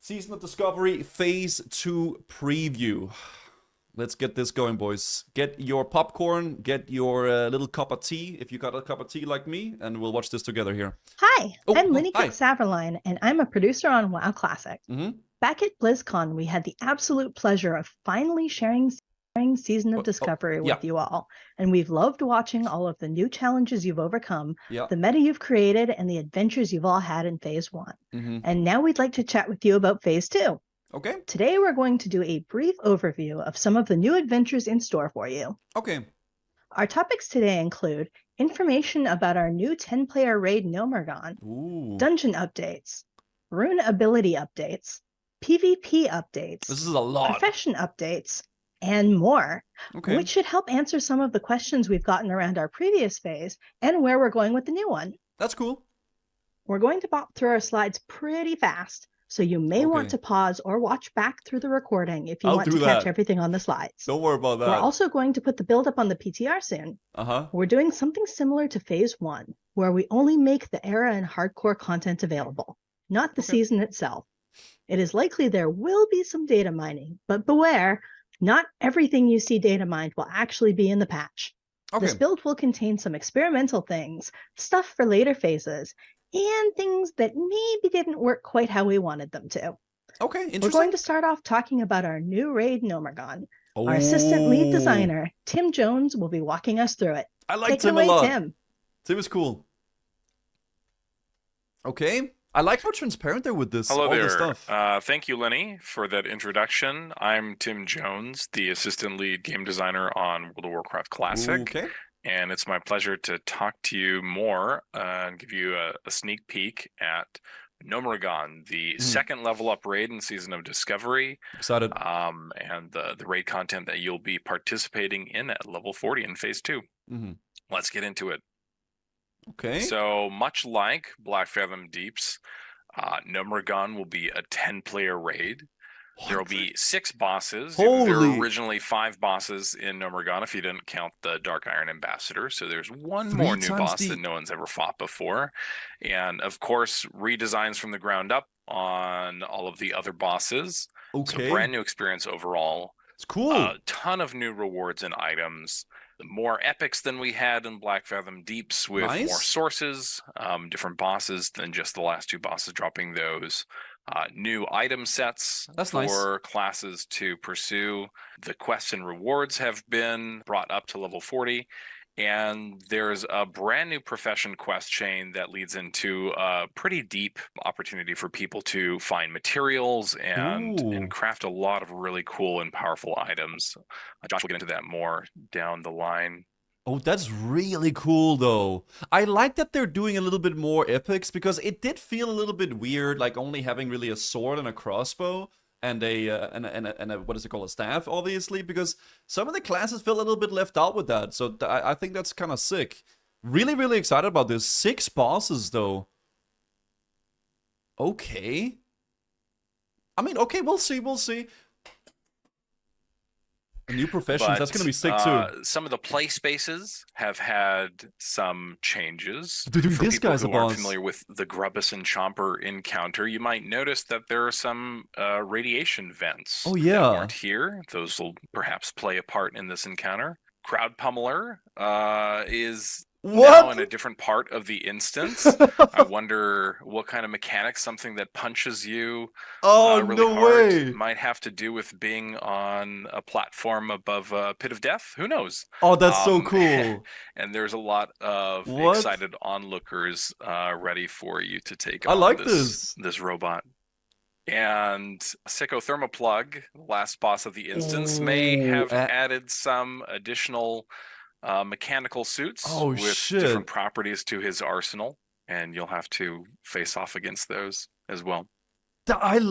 Season of Discovery Phase 2 preview. Let's get this going, boys. Get your popcorn, get your little cup of tea, if you got a cup of tea like me, and we'll watch this together here. Hi, I'm Linny hi. Saverline, and I'm a producer on WoW Classic. Back at BlizzCon, we had the absolute pleasure of finally sharing Season of Discovery with you all, and we've loved watching all of the new challenges you've overcome, the meta you've created, and the adventures you've all had in Phase 1. And now we'd like to chat with you about Phase 2. Okay. Today we're going to do a brief overview of some of the new adventures in store for you. Okay. Our topics today include information about our new 10-player raid Gnomeregan, dungeon updates, rune ability updates, PvP updates, this is a lot, profession updates, and more, which should help answer some of the questions we've gotten around our previous phase and where we're going with the new one. That's cool. We're going to pop through our slides pretty fast, so you may want to pause or watch back through the recording if you want to catch everything on the slides. Don't worry about that. We're also going to put the build up on the PTR soon. We're doing something similar to Phase 1, where we only make the era and hardcore content available, not the season itself. It is likely there will be some data mining, but beware, not everything you see data mined will actually be in the patch. This build will contain some experimental things, stuff for later phases, and things that maybe didn't work quite how we wanted them to. Interesting. We're going to start off talking about our new raid Gnomeregan. Our assistant lead designer, Tim Jones, will be walking us through it. I like Take Tim it away, a lot. Tim. Tim is cool. Okay. I like how transparent they're with this. Hello all there. This stuff. Thank you, Lenny, for that introduction. I'm Tim Jones, the assistant lead game designer on World of Warcraft Classic. Okay. And it's my pleasure to talk to you more and give you a sneak peek at Gnomeregan, the second level up raid in Season of Discovery. Excited. And the raid content that you'll be participating in at level 40 in Phase 2. Let's get into it. Okay. So much like Blackfathom Deeps, Gnomeregan will be a 10-player raid. There will be 6 bosses. There were originally 5 bosses in Gnomeregan if you didn't count the Dark Iron Ambassador. So there's one more new boss that no one's ever fought before. And of course, redesigns from the ground up on all of the other bosses. So brand new experience overall. It's cool. A ton of new rewards and items. More epics than we had in Blackfathom Deeps with more sources, different bosses than just the last 2 bosses, dropping those. New item sets for classes to pursue. The quests and rewards have been brought up to level 40. And there's a brand new profession quest chain that leads into a pretty deep opportunity for people to find materials and craft a lot of really cool and powerful items. Josh will get into that more down the line. Oh, that's really cool, though. I like that they're doing a little bit more epics, because it did feel a little bit weird, like only having really a sword and a crossbow. And a what is it called, a staff, obviously, because some of the classes feel a little bit left out with that. So I think that's kind of sick. Really, really excited about this. 6 bosses, though. Okay. I mean, okay, we'll see. New professions, that's gonna be sick too. Some of the play spaces have had some changes. Dude, for this people guy's who a aren't boss. familiar with the Grubbus and Chomper encounter, you might notice that there are some radiation vents that aren't here. Those will perhaps play a part in this encounter. Crowd Pummeler is now in a different part of the instance. I wonder what kind of mechanics something that punches you really hard might have to do with being on a platform above a pit of death. Who knows? Oh, that's so cool. And there's a lot of excited onlookers ready for you to take on I like this robot. And Sicko Thermoplug, last boss of the instance, may have added some additional mechanical suits with different properties to his arsenal, and you'll have to face off against those as well.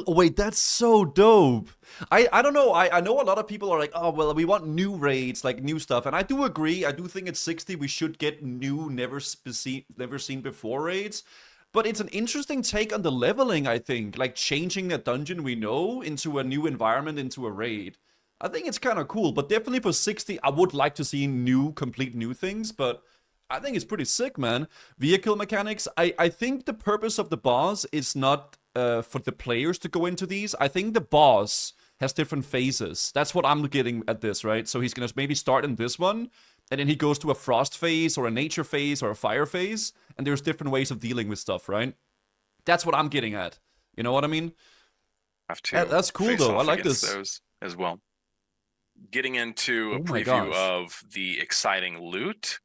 Wait, that's so dope. I don't know. I know a lot of people are like, oh, well, we want new raids, like new stuff. And I do agree. I do think at 60 we should get new, never seen before raids. But it's an interesting take on the leveling, I think. Like changing a dungeon we know into a new environment, into a raid. I think it's kind of cool, but definitely for 60, I would like to see complete new things, but I think it's pretty sick, man. Vehicle mechanics, I think the purpose of the boss is not for the players to go into these. I think the boss has different phases. That's what I'm getting at this, right? So he's gonna maybe start in this one, and then he goes to a frost phase, or a nature phase, or a fire phase, and there's different ways of dealing with stuff, right? That's what I'm getting at. You know what I mean? That's cool, though. I like this. Those as well. Getting into a preview of the exciting loot.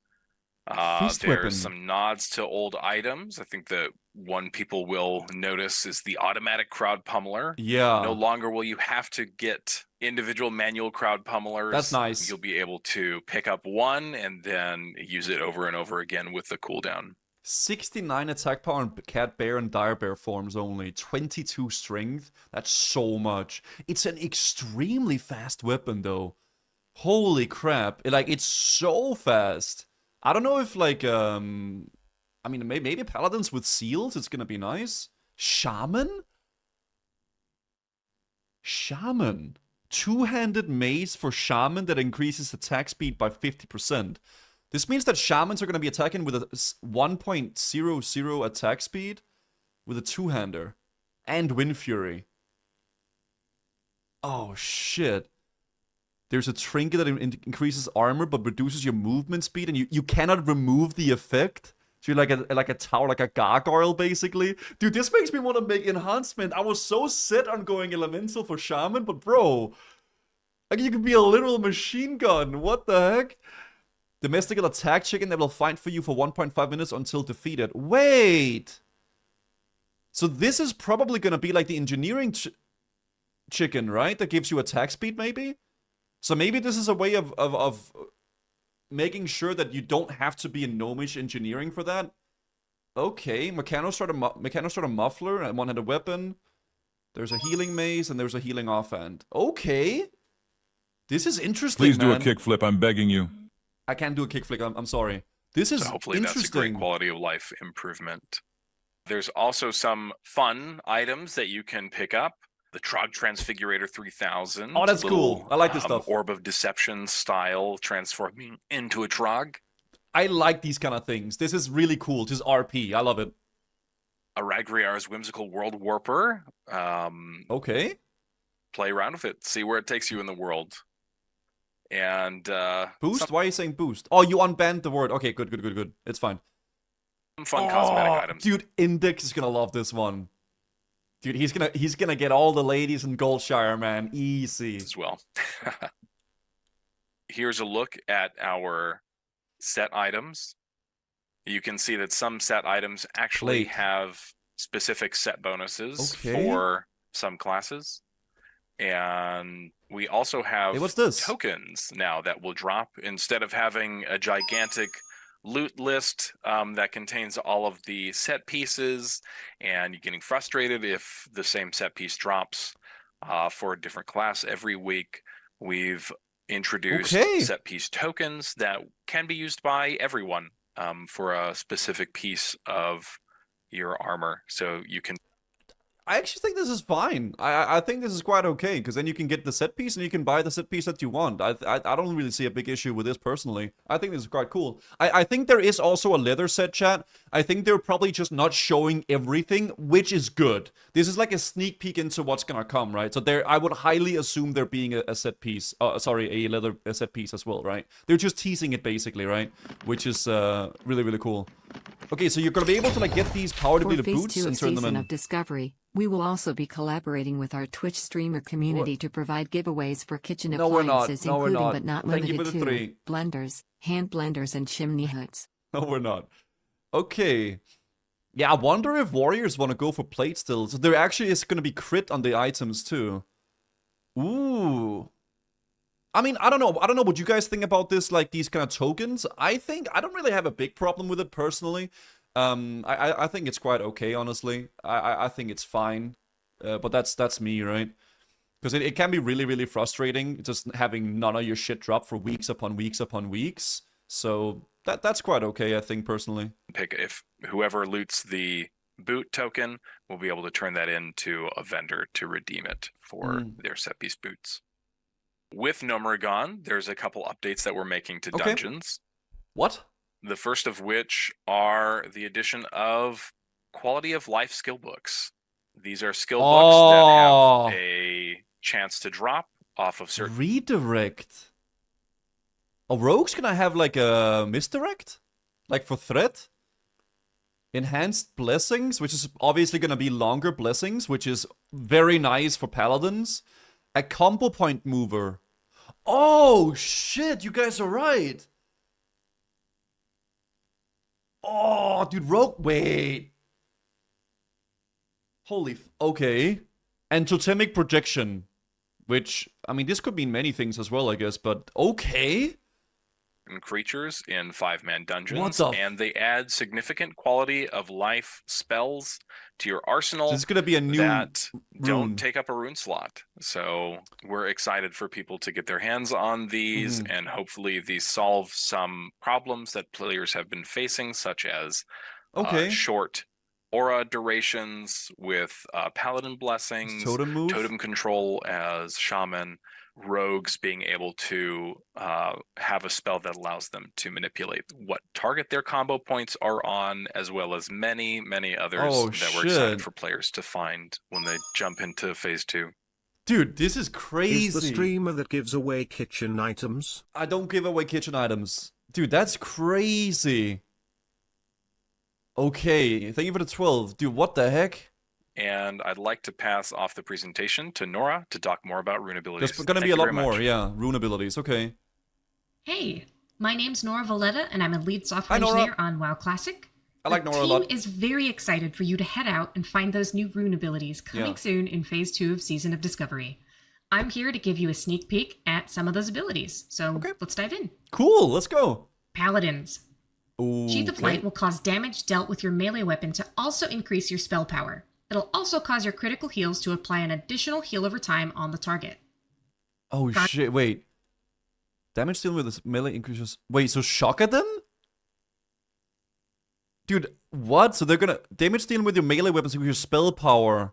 There's some nods to old items. I think the one people will notice is the automatic crowd pummeler. Yeah. No longer will you have to get individual manual crowd pummelers. That's nice. You'll be able to pick up one and then use it over and over again with the cooldown. 69 attack power on cat bear and dire bear forms only. 22 strength. That's so much. It's an extremely fast weapon, though. Holy crap. It's so fast. I don't know if, I mean, maybe paladins with seals, it's gonna be nice. Shaman? Shaman. Two-handed mace for shaman that increases attack speed by 50%. This means that shamans are gonna be attacking with a 1.00 attack speed with a two-hander. And Wind Fury. Oh, shit. There's a trinket that increases armor but reduces your movement speed, and you cannot remove the effect. So you're like a tower, like a gargoyle, basically. Dude, this makes me want to make enhancement. I was so set on going elemental for shaman, but bro, you could be a literal machine gun. What the heck? Domestical attack chicken that will fight for you for 1.5 minutes until defeated. Wait. So this is probably gonna be like the engineering chicken, right? That gives you attack speed, maybe. So maybe this is a way of making sure that you don't have to be in gnomish engineering for that. Okay, Mechanostrator Muffler and one-handed weapon. There's a healing mace and there's a healing offhand. Okay. This is interesting, Please do a kickflip, I'm begging you. I can't do a kickflip, I'm sorry. This is hopefully interesting. That's a great quality of life improvement. There's also some fun items that you can pick up. The Trog Transfigurator 3000. Oh, that's cool. I like this stuff. Orb of Deception style transforming into a Trog. I like these kind of things. This is really cool. Just RP. I love it. A Ragriar's Whimsical World Warper. Okay. Play around with it. See where it takes you in the world. And boost? Why are you saying boost? Oh, you unbanned the word. Okay, good. It's fine. Some fun cosmetic items. Dude, Index is gonna love this one. Dude, he's gonna get all the ladies in Goldshire, man. Easy. As well. Here's a look at our set items. You can see that some set items actually have specific set bonuses for some classes. And we also have tokens now that will drop instead of having a gigantic loot list that contains all of the set pieces, and you're getting frustrated if the same set piece drops for a different class every week. We've introduced set piece tokens that can be used by everyone for a specific piece of your armor, so you can. I actually think this is fine. I think this is quite okay, because then you can get the set piece and you can buy the set piece that you want. I don't really see a big issue with this personally. I think this is quite cool. I think there is also a leather set, chat. I think they're probably just not showing everything, which is good. This is like a sneak peek into what's gonna come, right? So I would highly assume there being a set piece. Sorry, a set piece as well, right? They're just teasing it basically, right? Which is really cool. Okay, so you're gonna be able to get these power depleted boots and turn them in. Of Discovery. We will also be collaborating with our Twitch streamer community to provide giveaways for kitchen appliances, including but not limited to blenders, hand blenders, and chimney hoods. No, we're not. Okay. Yeah, I wonder if warriors want to go for plate still. So there actually is going to be crit on the items too. Ooh. I mean, I don't know what you guys think about this, these kind of tokens. I don't really have a big problem with it personally. I think it's quite okay, honestly. I think it's fine. But that's me, right? Because it can be really frustrating just having none of your shit drop for weeks upon weeks. So that's quite okay, I think, personally. Pick if whoever loots the boot token will be able to turn that into a vendor to redeem it for their set piece boots. With Gnomeregan, there's a couple updates that we're making to dungeons. What? The first of which are the addition of quality of life skill books. These are skill books that have a chance to drop off of certain... Redirect. A rogue's gonna have like a misdirect? Like for threat? Enhanced blessings, which is obviously gonna be longer blessings, which is very nice for paladins. A combo point mover. Oh shit, you guys are right. Oh, dude, rogue. Wait. Holy. Okay. And totemic projection. Which, I mean, this could mean many things as well, I guess, but okay. And creatures in 5-man dungeons, and they add significant quality of life spells to your arsenal. This is gonna be a new that don't rune. take up a rune slot. So we're excited for people to get their hands on these, and hopefully these solve some problems that players have been facing, such as short aura durations with paladin blessings, totem control as shaman, rogues being able to have a spell that allows them to manipulate what target their combo points are on, as well as many others that we're excited for players to find when they jump into phase 2. Dude, this is crazy. Is the streamer that gives away kitchen items? I don't give away kitchen items. Dude, that's crazy. Okay, thank you for the 12. Dude, what the heck? And I'd like to pass off the presentation to Nora to talk more about rune abilities. There's gonna be a lot more, yeah. Rune abilities, okay. Hey, my name's Nora Valletta, and I'm a lead software engineer on WoW Classic. I like Nora a lot. The team is very excited for you to head out and find those new rune abilities coming soon in Phase 2 of Season of Discovery. I'm here to give you a sneak peek at some of those abilities, so let's dive in. Cool, let's go. Paladins. Ooh, Sheath of Light will cause damage dealt with your melee weapon to also increase your spell power. It'll also cause your critical heals to apply an additional heal over time on the target. Oh shit, wait. Damage dealing with this melee increases... Wait, so shock at them? Dude, what? So they're gonna... Damage dealing with your melee weapons with your spell power.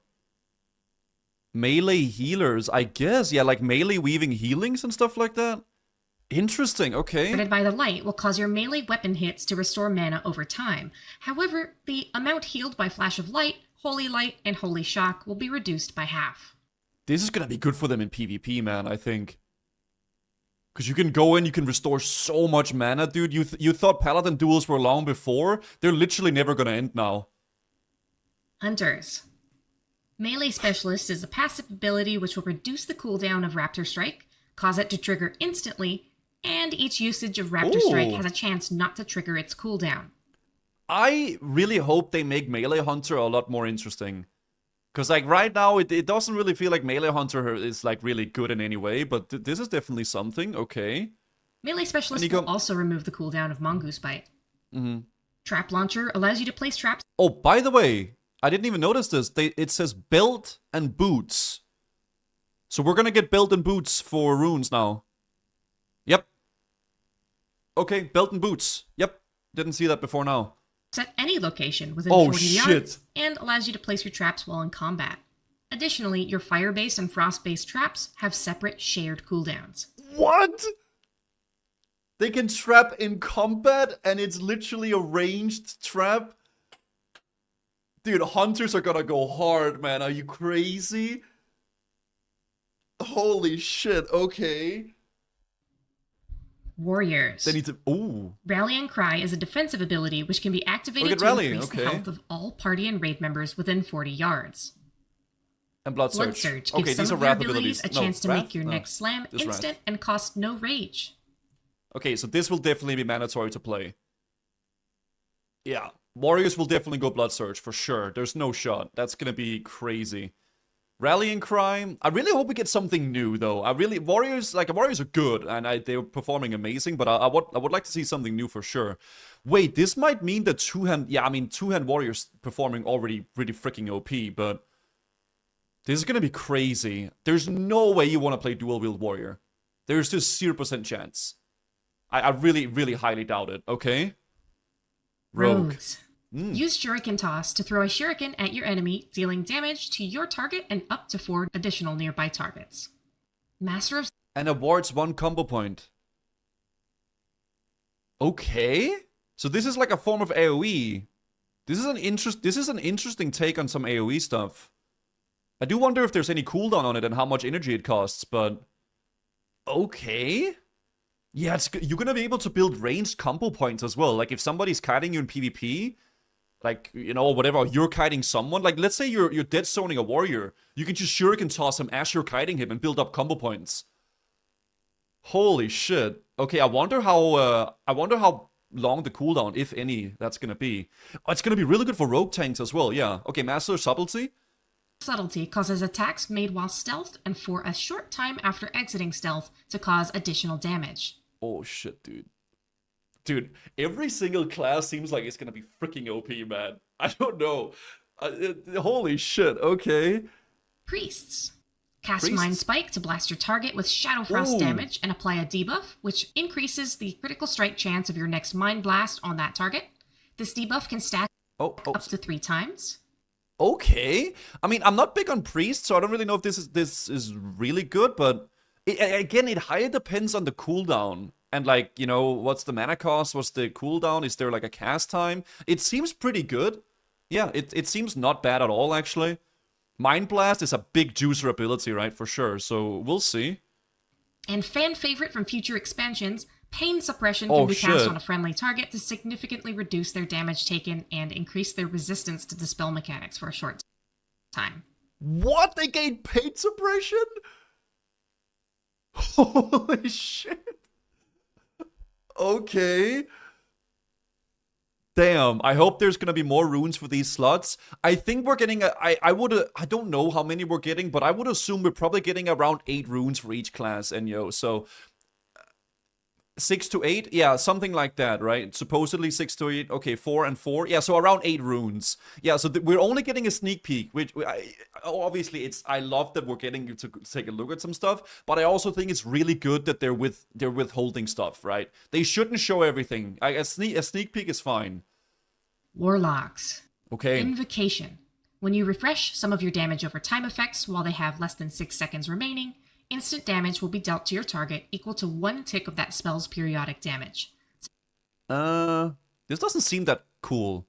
Melee healers, I guess. Yeah, like melee weaving healings and stuff like that. Interesting, okay. Guarded by the light will cause your melee weapon hits to restore mana over time. However, the amount healed by Flash of Light, Holy Light, and Holy Shock will be reduced by half. This is gonna be good for them in PvP, man, I think. Because you can go in, you can restore so much mana, dude. You thought Paladin duels were long before? They're literally never gonna end now. Hunters. Melee Specialist is a passive ability which will reduce the cooldown of Raptor Strike, cause it to trigger instantly, and each usage of Raptor Strike has a chance not to trigger its cooldown. I really hope they make Melee Hunter a lot more interesting. Because, like, right now, it doesn't really feel like Melee Hunter is, like, really good in any way, but this is definitely something, okay. Melee Specialist will also remove the cooldown of Mongoose Bite. Trap Launcher allows you to place traps... Oh, by the way, I didn't even notice this. It says belt and boots. So we're gonna get belt and boots for runes now. Yep. Okay, belt and boots. Yep. Didn't see that before now. At any location within 40 yards and allows you to place your traps while in combat. Additionally, your fire-based and frost-based traps have separate shared cooldowns. What? They can trap in combat and it's literally a ranged trap? Dude, hunters are gonna go hard, man. Are you crazy? Holy shit, okay. Warriors. They need to... Ooh. Rallying Cry is a defensive ability which can be activated to increase the health of all party and raid members within 40 yards. And Blood Surge. Blood Surge gives some of your abilities a chance to make your next slam instant and cost no rage. Okay, so this will definitely be mandatory to play. Yeah. Warriors will definitely go Blood Surge, for sure. There's no shot. That's gonna be crazy. Rallying Cry. I really hope we get something new, though. Warriors are good, and they're performing amazing, but I would like to see something new for sure. Wait, this might mean that two-hand Warriors performing already really freaking OP, but this is gonna be crazy. There's no way you want to play dual-wield Warrior. There's just 0% chance. I really, really highly doubt it, okay? Rogues. Use Shuriken Toss to throw a shuriken at your enemy, dealing damage to your target and up to 4 additional nearby targets. Master of... And awards 1 combo point. Okay. So this is like a form of AoE. This is an interesting take on some AoE stuff. I do wonder if there's any cooldown on it and how much energy it costs, but... Okay. Yeah, you're gonna be able to build ranged combo points as well. Like, if somebody's kiting you in PvP, like, you know, whatever, you're kiting someone. Like, let's say you're dead zoning a warrior. You can just shuriken toss him as you're kiting him and build up combo points. Holy shit. Okay, I wonder how long the cooldown, if any, that's gonna be. Oh, it's gonna be really good for rogue tanks as well, yeah. Okay, Master Subtlety. Subtlety causes attacks made while stealthed and for a short time after exiting stealth to cause additional damage. Oh shit, dude. Dude, every single class seems like it's gonna be freaking OP, man. I don't know. Holy shit, okay. Priests. Cast Mind Spike to blast your target with Shadow Frost damage and apply a debuff, which increases the critical strike chance of your next Mind Blast on that target. This debuff can stack up to 3 times. Okay. I mean, I'm not big on Priests, so I don't really know if this is really good, but again, it highly depends on the cooldown. And like, you know, what's the mana cost? What's the cooldown? Is there like a cast time? It seems pretty good. Yeah, it seems not bad at all, actually. Mind Blast is a big juicer ability, right? For sure. So we'll see. And fan favorite from future expansions, Pain Suppression can be cast on a friendly target to significantly reduce their damage taken and increase their resistance to dispel mechanics for a short time. What? They gain Pain Suppression? Holy shit. Okay. Damn, I hope there's gonna be more runes for these slots. I think we're getting I don't know how many we're getting, but I would assume we're probably getting around 8 runes for each class, Enyo. So 6 to 8? Yeah, something like that, right? Supposedly 6 to 8. Okay, 4 and 4. Yeah, so around 8 runes. Yeah, so we're only getting a sneak peek, which obviously I love that we're getting you to take a look at some stuff, but I also think it's really good that they're withholding stuff, right? They shouldn't show everything. A sneak peek is fine. Warlocks. Okay. Invocation. When you refresh some of your damage over time effects while they have less than 6 seconds remaining, instant damage will be dealt to your target equal to 1 tick of that spell's periodic damage. This doesn't seem that cool.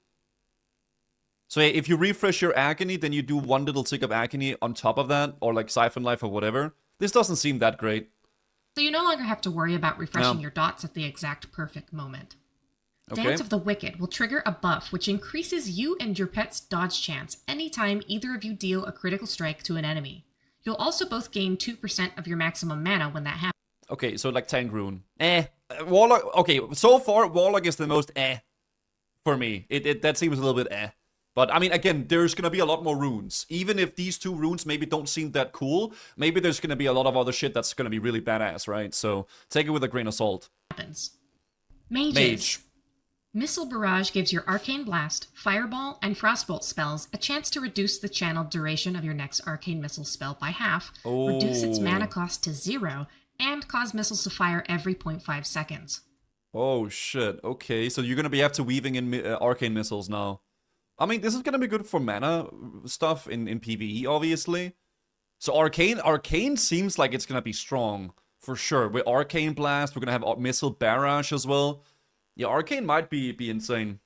So if you refresh your agony, then you do 1 little tick of agony on top of that, or like Siphon Life or whatever. This doesn't seem that great. So you no longer have to worry about refreshing your dots at the exact perfect moment. Okay. Dance of the Wicked will trigger a buff which increases you and your pet's dodge chance anytime either of you deal a critical strike to an enemy. You'll also both gain 2% of your maximum mana when that happens. Okay, so like Tank Rune. Warlock, okay, so far Warlock is the most for me. That seems a little bit But I mean, again, there's gonna be a lot more runes. Even if these 2 runes maybe don't seem that cool, maybe there's gonna be a lot of other shit that's gonna be really badass, right? So take it with a grain of salt. Mage. Missile Barrage gives your Arcane Blast, Fireball, and Frostbolt spells a chance to reduce the channeled duration of your next Arcane Missile spell by half, reduce its mana cost to 0, and cause missiles to fire every 0.5 seconds. Oh shit, okay, so you're gonna be after weaving in Arcane Missiles now. I mean, this is gonna be good for mana stuff in PvE, obviously. So Arcane seems like it's gonna be strong, for sure. With Arcane Blast, we're gonna have Missile Barrage as well. Yeah, Arcane might be insane.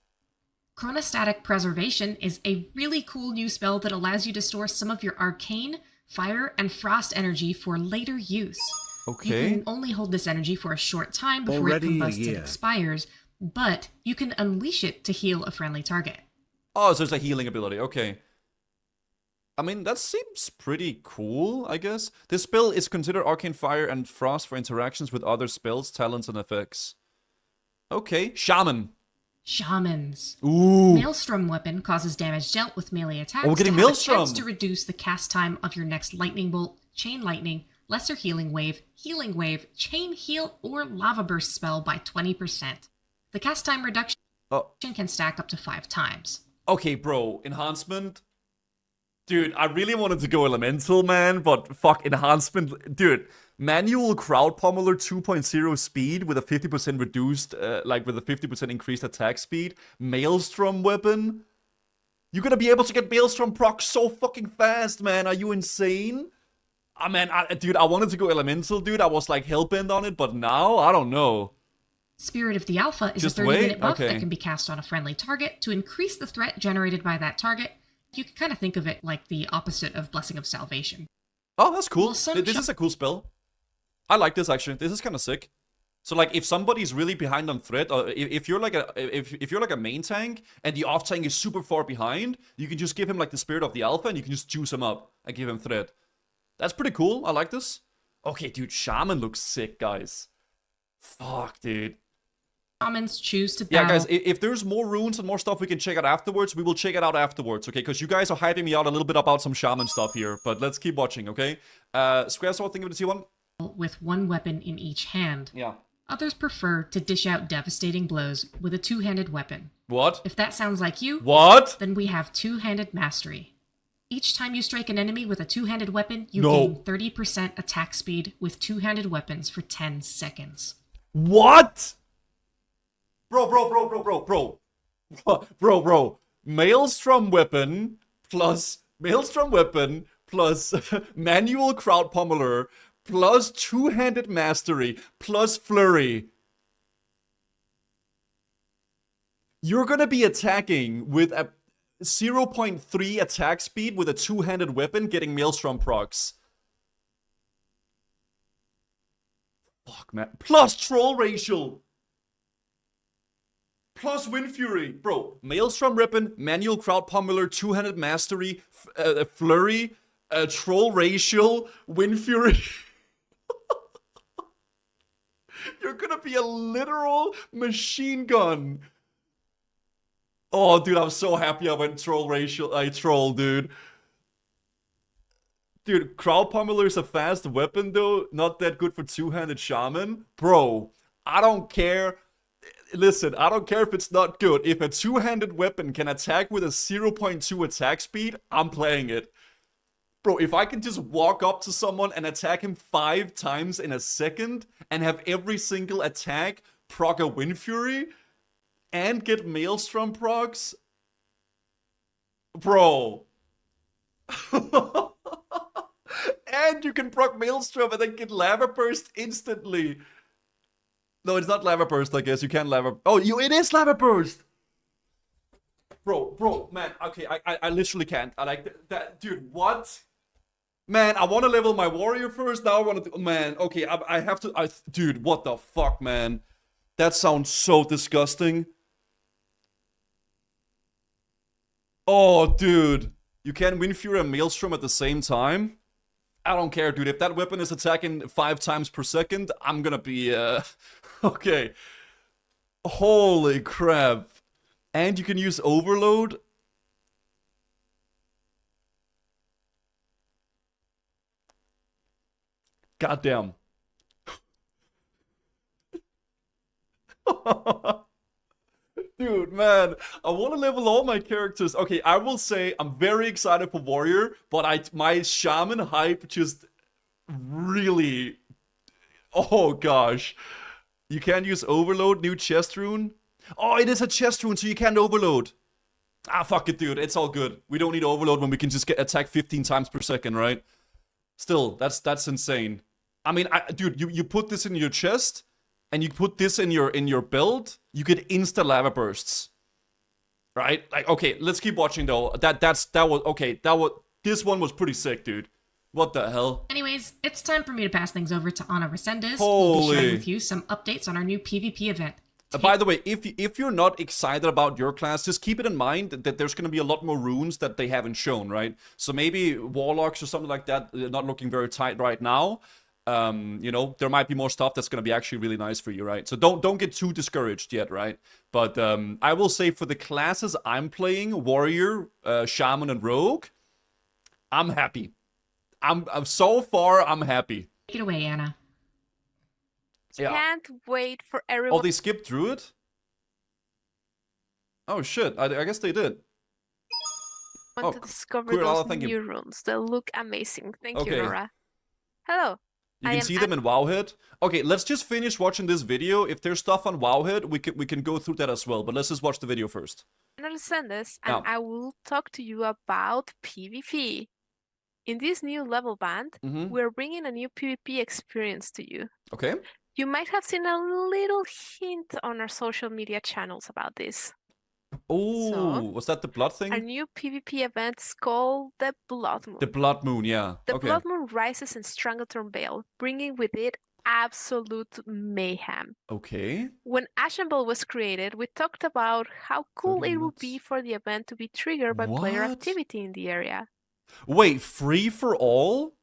Chronostatic Preservation is a really cool new spell that allows you to store some of your arcane, fire, and frost energy for later use. Okay. You can only hold this energy for a short time before it combusts and expires, but you can unleash it to heal a friendly target. Oh, so it's a healing ability, okay. I mean, that seems pretty cool, I guess. This spell is considered Arcane Fire and Frost for interactions with other spells, talents, and effects. Okay, Shaman. Shamans. Ooh. Maelstrom Weapon causes damage dealt with melee attacks. We're getting Maelstrom. Chance to reduce the cast time of your next Lightning Bolt, Chain Lightning, Lesser Healing Wave, Chain Heal, or Lava Burst spell by 20%. The cast time reduction can stack up to 5 times. Okay, bro, enhancement. Dude, I really wanted to go Elemental, man, but fuck, enhancement. Dude, Manual Crowd Pummeler 2.0 speed with a 50% reduced, with a 50% increased attack speed. Maelstrom Weapon. You're gonna be able to get Maelstrom proc so fucking fast, man. Are you insane? Dude, I wanted to go Elemental, dude. I was like hellbent on it, but now, I don't know. Spirit of the Alpha is a 30-minute buff that can be cast on a friendly target to increase the threat generated by that target You can kind of think of it like the opposite of Blessing of Salvation. Oh, that's cool. Well, this is a cool spell. I like this actually. This is kind of sick. So like, if somebody's really behind on threat, or if you're like a main tank and the off tank is super far behind, you can just give him like the Spirit of the Alpha and you can just juice him up and give him threat. That's pretty cool. I like this. Okay, dude, Shaman looks sick, guys. Fuck, dude. Shamans choose to battle. Yeah, guys, if there's more runes and more stuff we can check out afterwards, we will check it out afterwards, okay? Because you guys are hyping me out a little bit about some Shaman stuff here, but let's keep watching, okay? Square Sword, think of the T1? With one weapon in each hand. Yeah. Others prefer to dish out devastating blows with a two-handed weapon. What? If that sounds like you, what? Then we have two-handed mastery. Each time you strike an enemy with a two-handed weapon, you gain 30% attack speed with two-handed weapons for 10 seconds. What? Bro. Maelstrom weapon plus manual crowd pummeler plus two-handed mastery plus flurry. You're gonna be attacking with a 0.3 attack speed with a two-handed weapon, getting Maelstrom procs. Fuck, man. Plus troll racial. Plus Wind Fury. Bro, Maelstrom weapon, manual crowd pummeler, two-handed mastery, flurry, troll racial, Wind Fury. You're gonna be a literal machine gun. Oh, dude, I'm so happy I went troll racial. I troll, dude. Dude, crowd pummeler is a fast weapon, though. Not that good for two-handed shaman. Bro, I don't care. Listen, I don't care if it's not good. If a two-handed weapon can attack with a 0.2 attack speed, I'm playing it. Bro, if I can just walk up to someone and attack him 5 times in a second and have every single attack proc a Wind Fury and get Maelstrom procs, bro. And you can proc Maelstrom and then get Lava Burst instantly. No, it's not Lava Burst, I guess. You can Lava... Oh, it is Lava Burst! Bro, man. Okay, I literally can't. I like that. Dude, what? Man, I want to level my warrior first. Now I want to... Man, okay, I have to... Dude, what the fuck, man? That sounds so disgusting. Oh, dude. You can Wind Fury and Maelstrom at the same time? I don't care, dude. If that weapon is attacking 5 times per second, I'm gonna be, okay. Holy crap. And you can use Overload. Goddamn. Dude, man, I want to level all my characters. Okay, I will say I'm very excited for Warrior, but my Shaman hype just really... Oh, gosh. You can't use Overload, new chest rune. Oh, it is a chest rune, so you can't Overload. Ah, fuck it, dude. It's all good. We don't need Overload when we can just get attacked 15 times per second, right? Still, that's insane. I mean, dude, you put this in your chest... and you put this in your build, you get insta lava bursts. Right? Like, okay, let's keep watching though. This one was pretty sick, dude. What the hell? Anyways, it's time for me to pass things over to Ana Resendez, who Holy. will be sharing with you some updates on our new PvP event. By the way, if you're not excited about your class, just keep it in mind that there's going to be a lot more runes that they haven't shown, right? So maybe Warlocks or something like that, they're not looking very tight right now. You know, there might be more stuff that's gonna be actually really nice for you, right? So don't get too discouraged yet, right? But I will say for the classes I'm playing, Warrior, Shaman, and Rogue, I'm happy. So far, I'm happy. Take it away, Anna. Yeah. Can't wait for everyone. Oh, they skipped Druid? Oh shit, I guess they did. To discover cool, those new runes. They look amazing. Thank you, Nora. Hello. You can see them in Wowhead. Okay, let's just finish watching this video. If there's stuff on Wowhead, we can go through that as well. But let's just watch the video first. I understand this, and I will talk to you about PvP. In this new level band, we're bringing a new PvP experience to you. Okay. You might have seen a little hint on our social media channels about this. Oh, was that the blood thing? A new PvP event is called the Blood Moon. The Blood Moon, yeah. The Blood Moon rises in Stranglethorn, bringing with it absolute mayhem. Okay. When Ashenvale was created, we talked about how cool it would be for the event to be triggered by player activity in the area. Wait, free for all?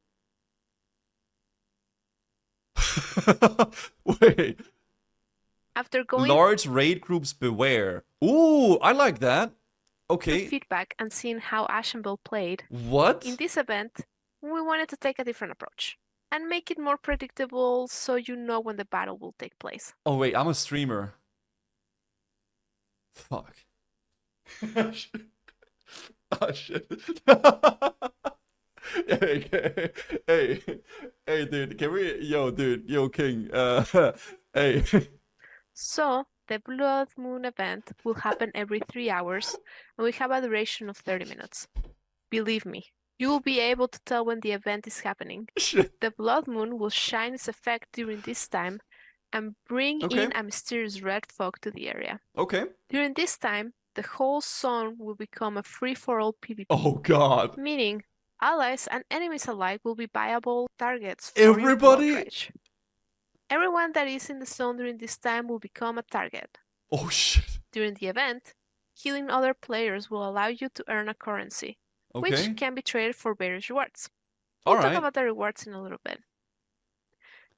Wait. After going large raid groups beware. Ooh, I like that. Okay. Feedback and seeing how Ashenvale played. What? In this event, we wanted to take a different approach and make it more predictable so you know when the battle will take place. Oh wait, I'm a streamer. Fuck. Oh shit. Hey, dude, can we, yo, King, hey. So, the Blood Moon event will happen every 3 hours, and we have a duration of 30 minutes. Believe me, you will be able to tell when the event is happening. The Blood Moon will shine its effect during this time and bring in a mysterious red fog to the area. Okay. During this time, the whole zone will become a free-for-all PvP. Oh god. Meaning, allies and enemies alike will be viable targets for everybody? Your blood rage. Everyone that is in the zone during this time will become a target. Oh shit. During the event, killing other players will allow you to earn a currency, which can be traded for various rewards. We'll talk about the rewards in a little bit.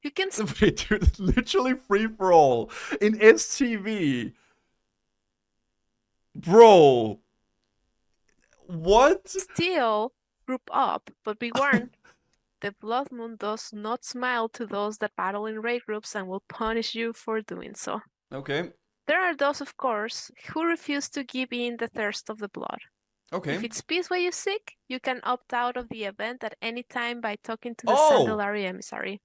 You can wait, dude, literally free for all in STV. Bro. What? Still group up, but be warned. The Blood Moon does not smile to those that battle in raid groups and will punish you for doing so. Okay. There are those, of course, who refuse to give in the thirst of the blood. Okay. If it's peace what you seek, you can opt out of the event at any time by talking to the Sandelari emissary.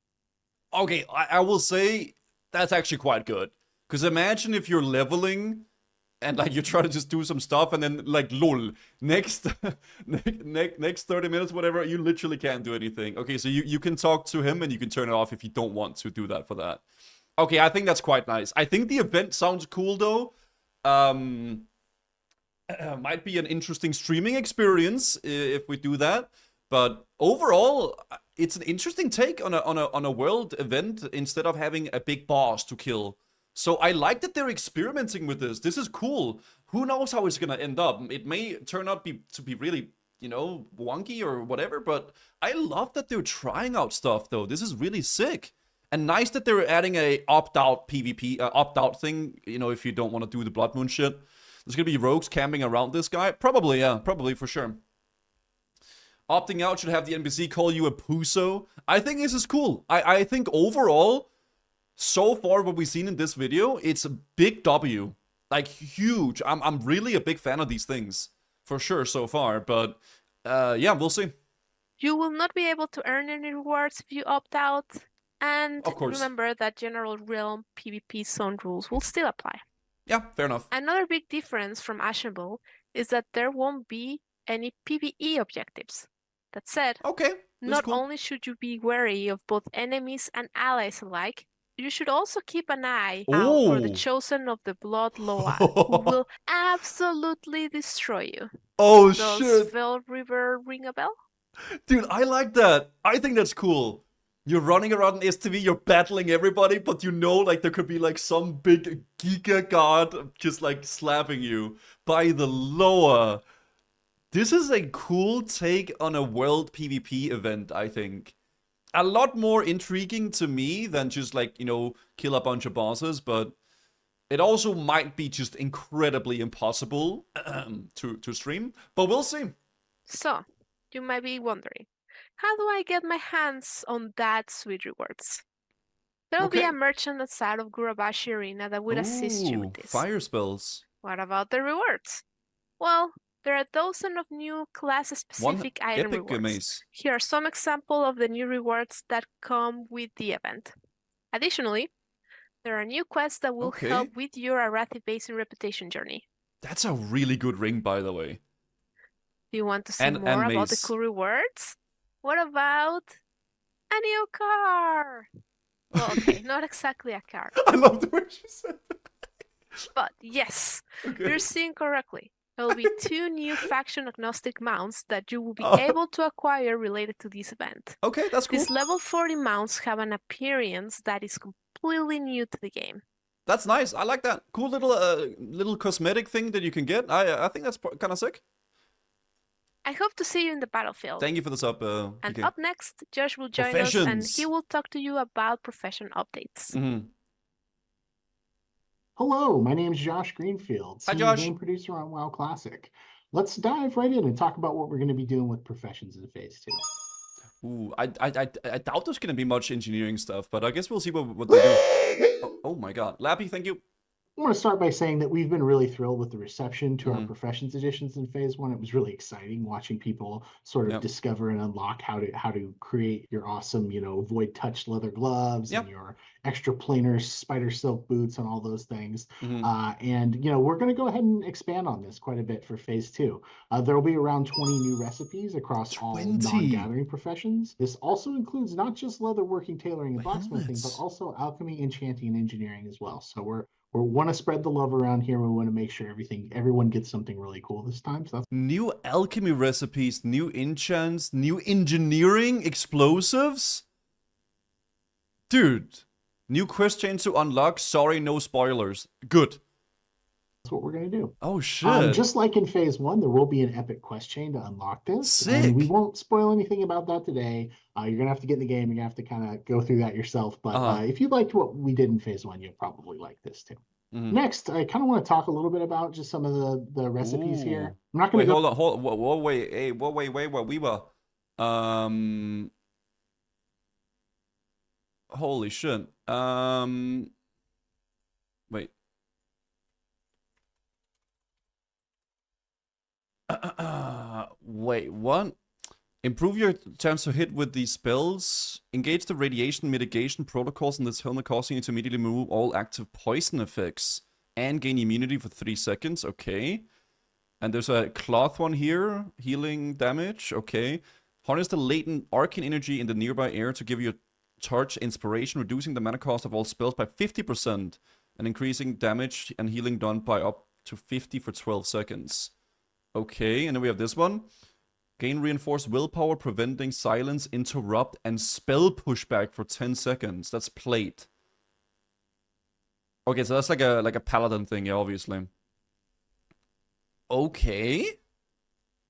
Okay, I will say that's actually quite good. Because imagine if you're leveling and like you try to just do some stuff and then like lol, next 30 minutes, whatever, you literally can't do anything. Okay, so you can talk to him and you can turn it off if you don't want to do that for that. Okay, I think that's quite nice. I think the event sounds cool though. Might be an interesting streaming experience if we do that. But overall, it's an interesting take on a world event instead of having a big boss to kill. So I like that they're experimenting with this. This is cool. Who knows how it's gonna end up? It may turn out to be really, you know, wonky or whatever. But I love that they're trying out stuff though. This is really sick. And nice that they're adding a opt-out PvP, opt-out thing. You know, if you don't want to do the Blood Moon shit. There's gonna be rogues camping around this guy. Probably, yeah. Probably for sure. Opting out should have the NPC call you a puso. I think this is cool. I think overall, so far what we've seen in this video, it's a big W. Like, huge. I'm really a big fan of these things. For sure, so far. But, yeah, we'll see. You will not be able to earn any rewards if you opt out. And of course, remember that General Realm PvP zone rules will still apply. Yeah, fair enough. Another big difference from Ashenvale is that there won't be any PvE objectives. That said, not only should you be wary of both enemies and allies alike, you should also keep an eye out for the chosen of the Blood Loa, who will absolutely destroy you. Oh, Does shit. Vale River ring a bell? Dude, I like that. I think that's cool. You're running around in STV, you're battling everybody, but you know, like, there could be, like, some big Giga God just, like, slapping you by the Loa. This is a cool take on a world PvP event, I think. A lot more intriguing to me than just, like, you know, kill a bunch of bosses, but it also might be just incredibly impossible to stream, but we'll see. So, you might be wondering, how do I get my hands on that sweet rewards? There will be a merchant outside of Gurabashi Arena that will assist you with this. Fire spells. What about the rewards? Well, there are dozens of new class-specific item rewards. Here are some examples of the new rewards that come with the event. Additionally, there are new quests that will help with your Arathi Basin reputation journey. That's a really good ring, by the way. Do you want to see more about the cool rewards? What about a new car? Well, okay, not exactly a car. I love the way she said that. But yes, you're seeing correctly. There will be 2 new faction-agnostic mounts that you will be able to acquire related to this event. Okay, that's cool. These level 40 mounts have an appearance that is completely new to the game. That's nice. I like that. Cool little cosmetic thing that you can get. I think that's kind of sick. I hope to see you in the battlefield. Thank you for the sub. And PK. up next, Josh will join us and he will talk to you about profession updates. Hello, my name is Josh Greenfield, Hi, Josh. game producer on WoW Classic. Let's dive right in and talk about what we're going to be doing with professions in Phase 2. Ooh, I doubt there's going to be much engineering stuff, but I guess we'll see what they do. Oh my god. Lappy, thank you. I want to start by saying that we've been really thrilled with the reception to our professions editions in Phase 1. It was really exciting watching people sort of discover and unlock how to create your awesome, void touch leather gloves and your extra planar spider silk boots and all those things. And we're going to go ahead and expand on this quite a bit for Phase 2. There will be around 20 new recipes across all non-gathering professions. This also includes not just leatherworking, tailoring, and blacksmithing, but also alchemy, enchanting, and engineering as well. So we want to spread the love around here. We want to make sure everyone gets something really cool this time. So that's new alchemy recipes, new enchants, new engineering, explosives. Dude, new quest chains to unlock. Sorry, no spoilers. Good. That's what we're going to do. Oh, shit. Just like in Phase 1, there will be an epic quest chain to unlock this. Sick. And we won't spoil anything about that today. You're going to have to get in the game. You're going to have to kind of go through that yourself. But if you liked what we did in Phase 1, you'll probably like this too. Next, I kind of want to talk a little bit about just some of the recipes here. I'm not going to hold on. Wait, we were... Holy shit. Wait. Wait, what? Improve your chance to hit with these spells. Engage the radiation mitigation protocols in this helmet, causing you to immediately remove all active poison effects. And gain immunity for 3 seconds. Okay. And there's a cloth one here. Healing damage. Okay. Harness the latent arcane energy in the nearby air to give you a charge inspiration, reducing the mana cost of all spells by 50%. And increasing damage and healing done by up to 50 for 12 seconds. Okay, and then we have this one. Gain reinforced willpower, preventing silence, interrupt, and spell pushback for 10 seconds. That's plate. Okay, so that's like a paladin thing, yeah, obviously. Okay.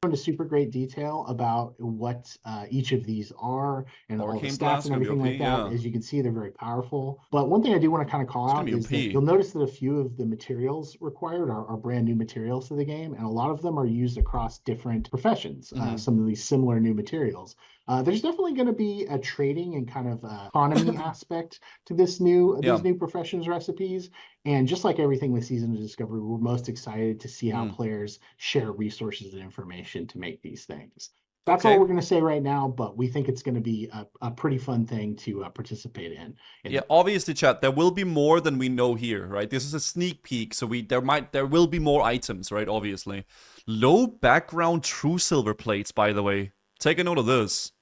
Into super great detail about what each of these are and all the stats and everything like that. As you can see, they're very powerful. But one thing I do want to kind of call out is that you'll notice that a few of the materials required are brand new materials to the game, and a lot of them are used across different professions. Some of these similar new materials. There's definitely going to be a trading and kind of economy aspect to these new professions recipes. And just like everything with Season of Discovery, we're most excited to see how players share resources and information to make these things. That's all we're going to say right now, but we think it's going to be a pretty fun thing to participate in. Yeah, obviously, chat, there will be more than we know here, right? This is a sneak peek, so there will be more items, right? Obviously. Low background true silver plates, by the way. Take a note of this.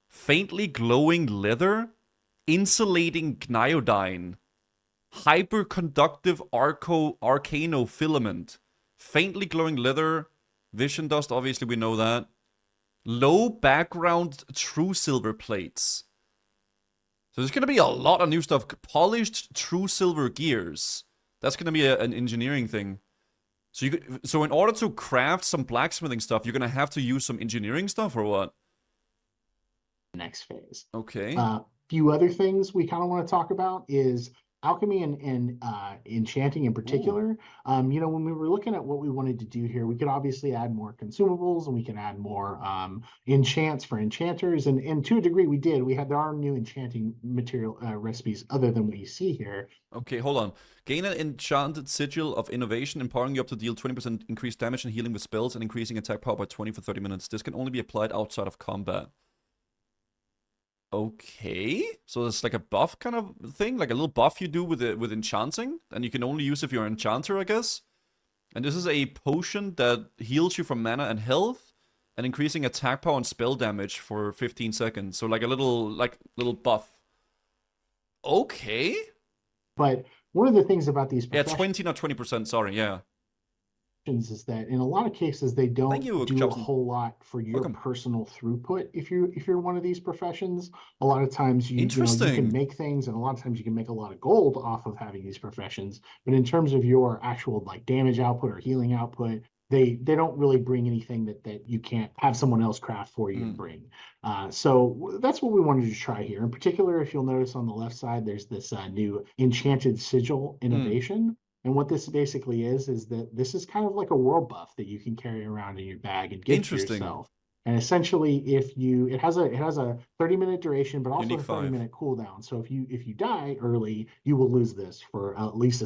Faintly glowing leather, insulating gneiodine, hyperconductive arcano filament, faintly glowing leather, vision dust, obviously we know that. Low background true silver plates. So there's going to be a lot of new stuff. Polished true silver gears. That's going to be an engineering thing. So in order to craft some blacksmithing stuff, you're going to have to use some engineering stuff or what? Next phase. Okay. Few other things we kind of want to talk about is alchemy and enchanting in particular. When we were looking at what we wanted to do here, we could obviously add more consumables and we can add more enchants for enchanters. And to a degree we did. There are new enchanting material recipes other than what you see here. Okay, hold on. Gain an enchanted sigil of innovation, empowering you up to deal 20% increased damage and healing with spells and increasing attack power by 20 for 30 minutes. This can only be applied outside of combat. Okay, so it's like a buff kind of thing, like a little buff you do with enchanting, and you can only use if you're an enchanter, I guess. And this is a potion that heals you from mana and health, and increasing attack power and spell damage for 15 seconds. So like a little buff. Okay. But one of the things about these Yeah, 20, not 20%, sorry, yeah. Is that in a lot of cases they don't do a whole lot for your personal throughput if you're one of these professions. A lot of times you can make things, and a lot of times you can make a lot of gold off of having these professions, but in terms of your actual like damage output or healing output, they don't really bring anything that you can't have someone else craft for you and bring. So that's what we wanted to try here. In particular, if you'll notice on the left side, there's this new enchanted sigil innovation. And what this basically is that this is kind of like a world buff that you can carry around in your bag and give to yourself. And essentially, it has a 30-minute duration, but also a 30-minute cooldown. So if you die early, you will lose this for at least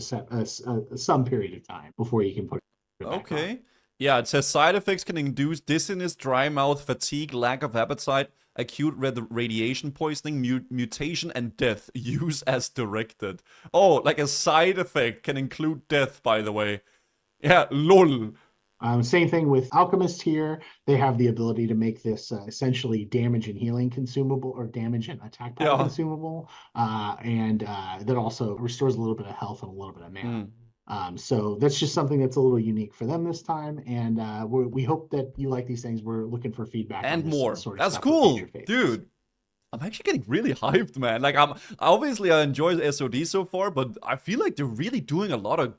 some period of time before you can put it back on. Yeah, it says side effects can induce dizziness, dry mouth, fatigue, lack of appetite, acute radiation poisoning, mutation, and death. Use as directed. Oh, like a side effect can include death, by the way. Yeah, lol. Same thing with Alchemist here. They have the ability to make this essentially damage and healing consumable, or damage and attack power consumable. And that also restores a little bit of health and a little bit of mana. So that's just something that's a little unique for them this time, and we hope that you like these things. We're looking for feedback and on this more. Sort of that's stuff cool, dude. I'm actually getting really hyped, man. Like I enjoy the SOD so far, but I feel like they're really doing a lot of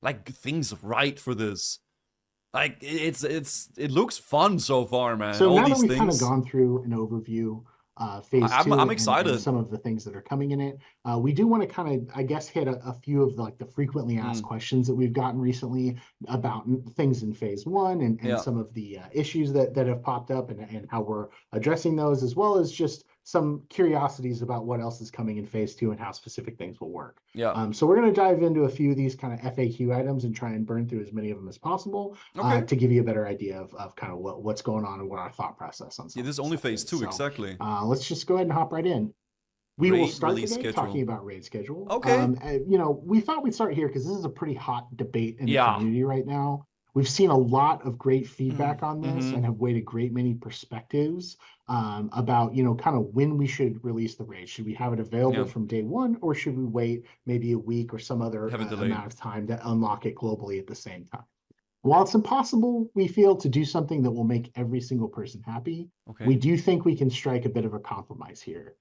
like things right for this. Like it looks fun so far, man. So now that we've kind of gone through an overview. Phase 2 I'm excited. And some of the things that are coming in it. We do want to kind of, I guess, hit a few of the frequently asked questions that we've gotten recently about things in phase 1 and some of the issues that have popped up and how we're addressing those, as well as just some curiosities about what else is coming in phase 2 and how specific things will work. So we're going to dive into a few of these kind of FAQ items and try and burn through as many of them as possible to give you a better idea of kind of what's going on and what our thought process on. This is only phase 2, exactly. Let's just go ahead and hop right in. We will start today talking about raid schedule. We thought we'd start here because this is a pretty hot debate in the community right now. We've seen a lot of great feedback on this and have weighed a great many perspectives about, kind of when we should release the raid. Should we have it available from day one, or should we wait maybe a week or some other amount of time to unlock it globally at the same time? While it's impossible, we feel, to do something that will make every single person happy, we do think we can strike a bit of a compromise here.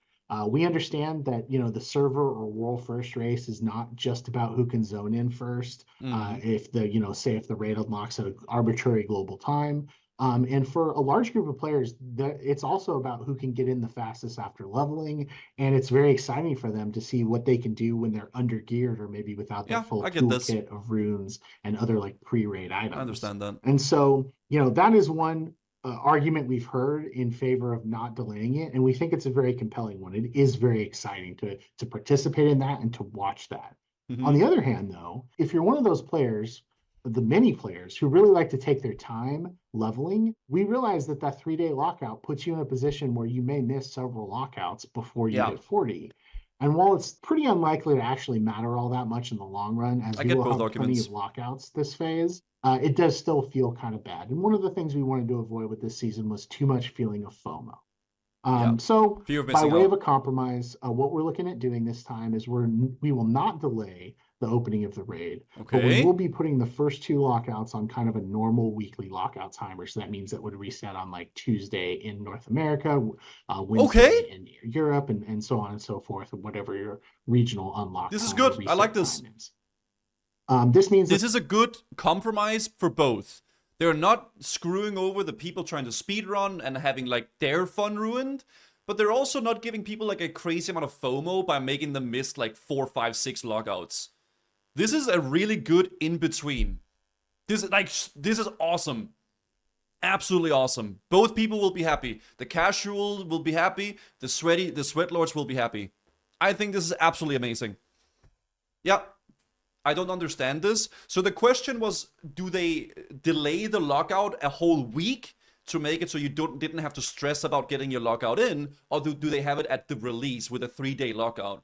We understand that, the server or world first race is not just about who can zone in first. If the raid unlocks at an arbitrary global time. And for a large group of players, it's also about who can get in the fastest after leveling. And it's very exciting for them to see what they can do when they're under geared or maybe without their full toolkit of runes and other like pre-raid items. I understand that. And so, that is one argument we've heard in favor of not delaying it, and we think it's a very compelling one. It is very exciting to participate in that and to watch that. On the other hand, though, if you're one of those players, the many players who really like to take their time leveling, we realize that 3-day lockout puts you in a position where you may miss several lockouts before you hit 40. And while it's pretty unlikely to actually matter all that much in the long run, as we will have plenty of lockouts this phase, it does still feel kind of bad. And one of the things we wanted to avoid with this season was too much feeling of FOMO. So by way of a compromise, what we're looking at doing this time is we will not delay the opening of the raid, but we will be putting the first 2 lockouts on kind of a normal weekly lockout timer. So that means that would reset on like Tuesday in North America, Wednesday in Europe, and so on and so forth, whatever your regional unlock. This is good. I like this. This means this is a good compromise for both. They're not screwing over the people trying to speedrun and having like their fun ruined, but they're also not giving people like a crazy amount of FOMO by making them miss like 4, 5, 6 lockouts. This is a really good in-between. This is awesome. Absolutely awesome. Both people will be happy. The casual will be happy. The sweatlords will be happy. I think this is absolutely amazing. Yeah. I don't understand this. So the question was, do they delay the lockout a whole week to make it so you didn't have to stress about getting your lockout in, or do they have it at the release with a 3-day lockout?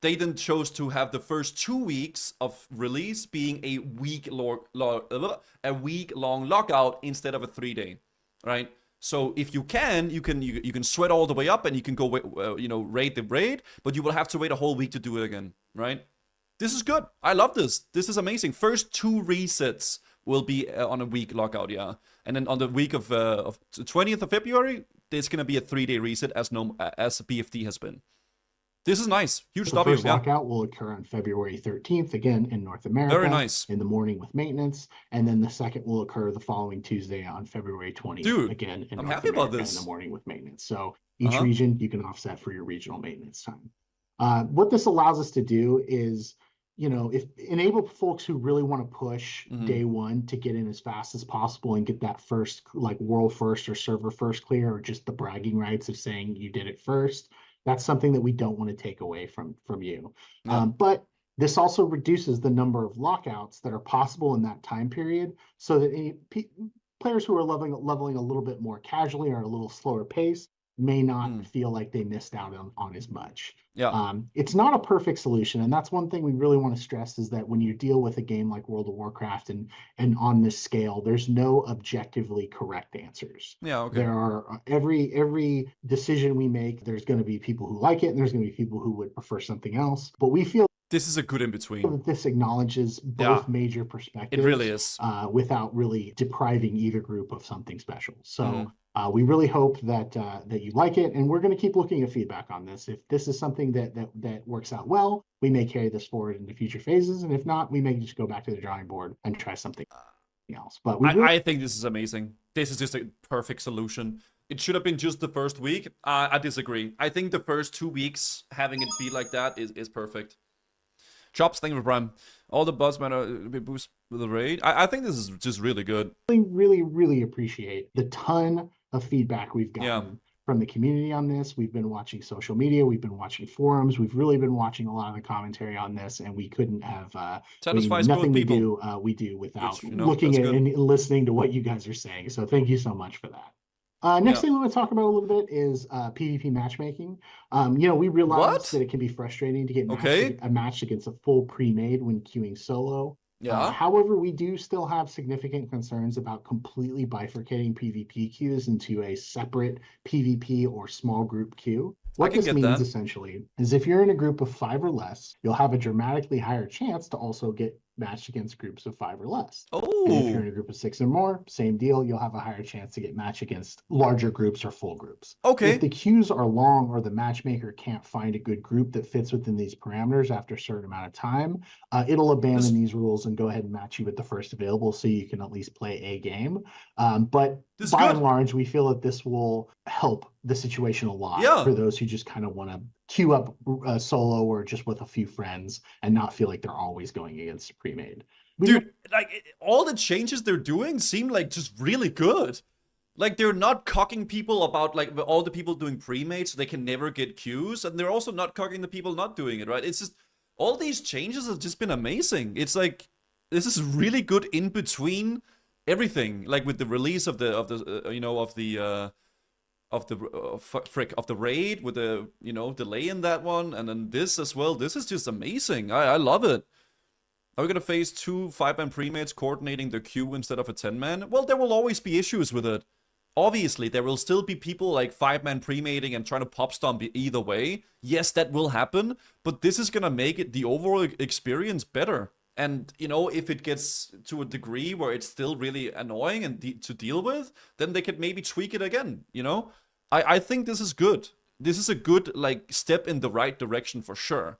They then chose to have the first 2 weeks of release being a week-long lockout instead of a 3-day, right? So if you can sweat all the way up and you can go raid the raid, but you will have to wait a whole week to do it again, right? This is good. I love this. This is amazing. First 2 resets will be on a week lockout, yeah. And then on the week of 20th of February, there's going to be a 3-day reset as BFD has been. This is nice. Huge The W. first lockout will occur on February 13th, again in North America. Very nice. In the morning with maintenance. And then the second will occur the following Tuesday on February 20th. Dude, again in I'm North happy America about this. in the morning with maintenance. So each region, you can offset for your regional maintenance time. What this allows us to do is, you know, enable folks who really want to push day one to get in as fast as possible and get that first, like world first or server first clear, or just the bragging rights of saying you did it first. That's something that we don't want to take away from you. Yeah. But this also reduces the number of lockouts that are possible in that time period, so that any players who are leveling a little bit more casually or a little slower pace may not feel like they missed out on as much. Yeah. It's not a perfect solution, and that's one thing we really want to stress, is that when you deal with a game like World of Warcraft and on this scale, there's no objectively correct answers. Yeah, okay. There are every decision we make, there's going to be people who like it and there's going to be people who would prefer something else, but we feel this is a good in between. This acknowledges both major perspectives. It really is. Without really depriving either group of something special. So we really hope that you like it, and we're going to keep looking at feedback on this. If this is something that works out well, we may carry this forward into future phases, and if not, we may just go back to the drawing board and try something else. But I think this is amazing. This is just a perfect solution. It should have been just the first week. I disagree. I think the first 2 weeks, having it be like that is perfect. Chops, thank you for Prime. All the buzz matter boost with the raid. I think this is just really good. Really appreciate the ton of feedback we've gotten from the community on this. We've been watching social media, we've been watching forums, we've really been watching a lot of the commentary on this, and we couldn't have nothing we do without looking at and listening to what you guys are saying. So thank you so much for that. Next thing we want to talk about a little bit is PvP matchmaking. We realize that it can be frustrating to get matched against a full pre-made when queuing solo. However, we do still have significant concerns about completely bifurcating PvP queues into a separate PvP or small group queue. What this means essentially is if you're in a group of 5 or less, you'll have a dramatically higher chance to also get matched against groups of 5 or less. And if you're in a group of 6 or more, same deal, you'll have a higher chance to get matched against larger groups or full groups. If the queues are long or the matchmaker can't find a good group that fits within these parameters after a certain amount of time, it'll abandon these rules and go ahead and match you with the first available, so you can at least play a game. But by and large, we feel that this will help the situation a lot for those who just kind of want to queue up solo or just with a few friends and not feel like they're always going against a pre-made. Dude, all the changes they're doing seem like just really good. Like, they're not cocking people about like all the people doing pre-made so they can never get queues, and they're also not cocking the people not doing it, right? It's just all these changes have just been amazing. It's like this is really good in between everything, like with the release of the raid with the delay in that one, and then this as well. This is just amazing. I love it. Are we gonna face 2 5-man pre-mates coordinating the queue instead of a 10-man? Well, there will always be issues with it. Obviously, there will still be people like 5-man pre-mating and trying to pop stomp either way. Yes, that will happen, but this is gonna make it the overall experience better. And, if it gets to a degree where it's still really annoying and to deal with, then they could maybe tweak it again, I think this is good. This is a good, step in the right direction for sure.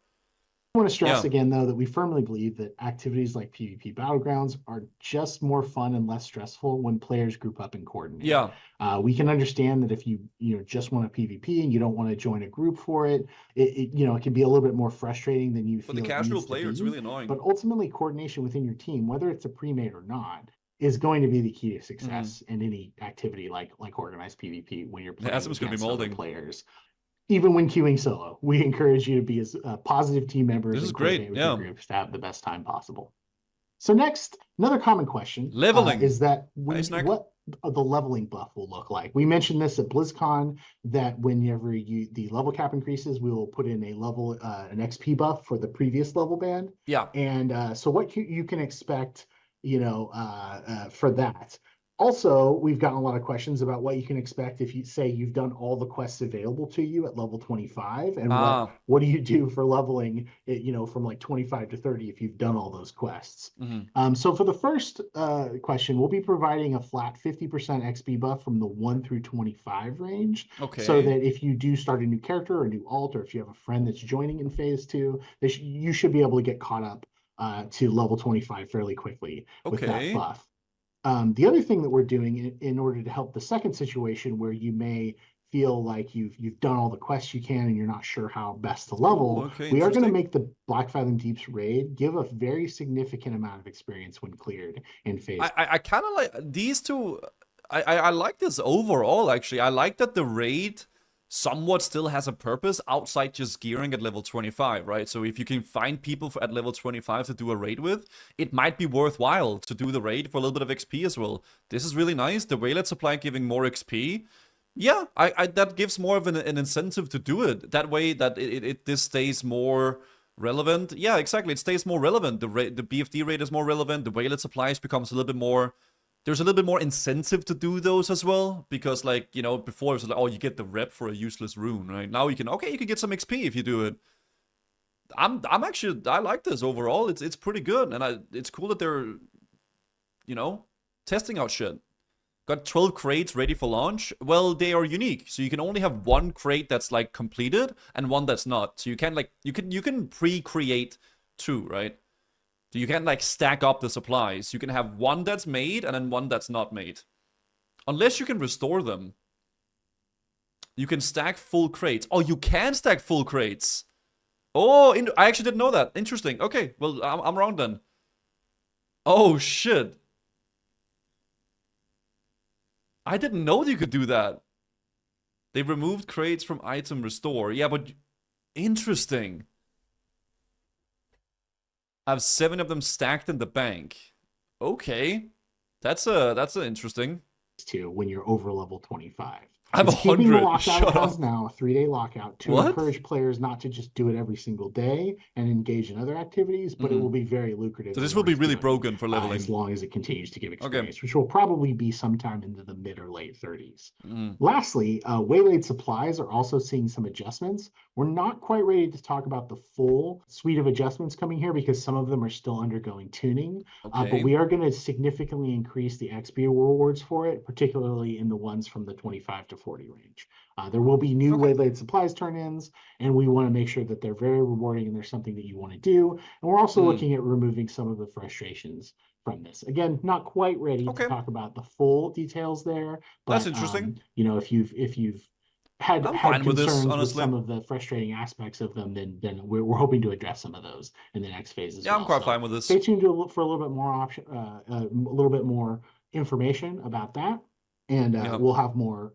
I want to stress again, though, that we firmly believe that activities like PvP Battlegrounds are just more fun and less stressful when players group up and coordinate. We can understand that if you just want a PvP and you don't want to join a group for it, it can be a little bit more frustrating than you feel. For the casual player, it's really annoying. But ultimately, coordination within your team, whether it's a pre-made or not, is going to be the key to success in any activity like organized PvP when you're playing against other players. Even when queuing solo, we encourage you to be as positive team members. This is great. With your groups to have the best time possible. So next, another common question leveling is that what the leveling buff will look like. We mentioned this at BlizzCon, that whenever the level cap increases, we will put in a level an XP buff for the previous level band. And so what you can expect, for that. Also, we've gotten a lot of questions about what you can expect if you say you've done all the quests available to you at level 25, and what do you do for leveling it, you know, from like 25 to 30 if you've done all those quests. So for the first question, we'll be providing a flat 50% XP buff from the 1 through 25 range. So that if you do start a new character or a new alt, or if you have a friend that's joining in phase 2, you should be able to get caught up to level 25 fairly quickly with that buff. The other thing that we're doing in order to help the second situation where you may feel like you've done all the quests you can and you're not sure how best to level, we are going to make the Blackfathom Deeps raid give a very significant amount of experience when cleared in phase. I kind of like these two. I like this overall, actually. I like that the raid somewhat still has a purpose outside just gearing at level 25, right? So if you can find people at level 25 to do a raid with, it might be worthwhile to do the raid for a little bit of XP as well. This is really nice. The Waylet supply giving more XP. Yeah, that gives more of an incentive to do it. That way that this stays more relevant. Yeah, exactly. It stays more relevant. The BFD raid is more relevant. The Waylet supplies becomes a little bit more... There's a little bit more incentive to do those as well, because, like, you know, before it was like, oh, you get the rep for a useless rune, right? Now you can, you can get some XP if you do it. I'm actually, I like this overall. It's pretty good, and it's cool that they're, you know, testing out shit. Got 12 crates ready for launch. Well, they are unique, so you can only have one crate that's like completed and one that's not. So you can like you can pre-create 2, right? So you can like stack up the supplies. You can have one that's made and then one that's not made. Unless you can restore them. You can stack full crates. Oh, you can stack full crates. Oh, I actually didn't know that. Interesting. Okay, well, I'm wrong then. Oh, shit. I didn't know you could do that. They removed crates from item restore. Yeah, but... Interesting. I have 7 of them stacked in the bank. Okay. That's interesting. When you're over level 25. I'm 100. Keeping the lockout as now, a 3-day lockout, to encourage players not to just do it every single day and engage in other activities, but it will be very lucrative. So this will be really broken for leveling. As long as it continues to give experience, which will probably be sometime into the mid or late 30s. Lastly, Waylaid supplies are also seeing some adjustments. We're not quite ready to talk about the full suite of adjustments coming here because some of them are still undergoing tuning, but we are going to significantly increase the XP rewards for it, particularly in the ones from the 25 to 40 range. There will be new Waylaid supplies turn-ins, and we want to make sure that they're very rewarding and they're something that you want to do. And we're also looking at removing some of the frustrations from this. Again, not quite ready to talk about the full details there. But, that's interesting. You know, if you've had concerns with some of the frustrating aspects of them, then we're hoping to address some of those in the next phase as well. Yeah, I'm quite fine with this. Stay tuned for a little bit more a little bit more information about that. And we'll have more,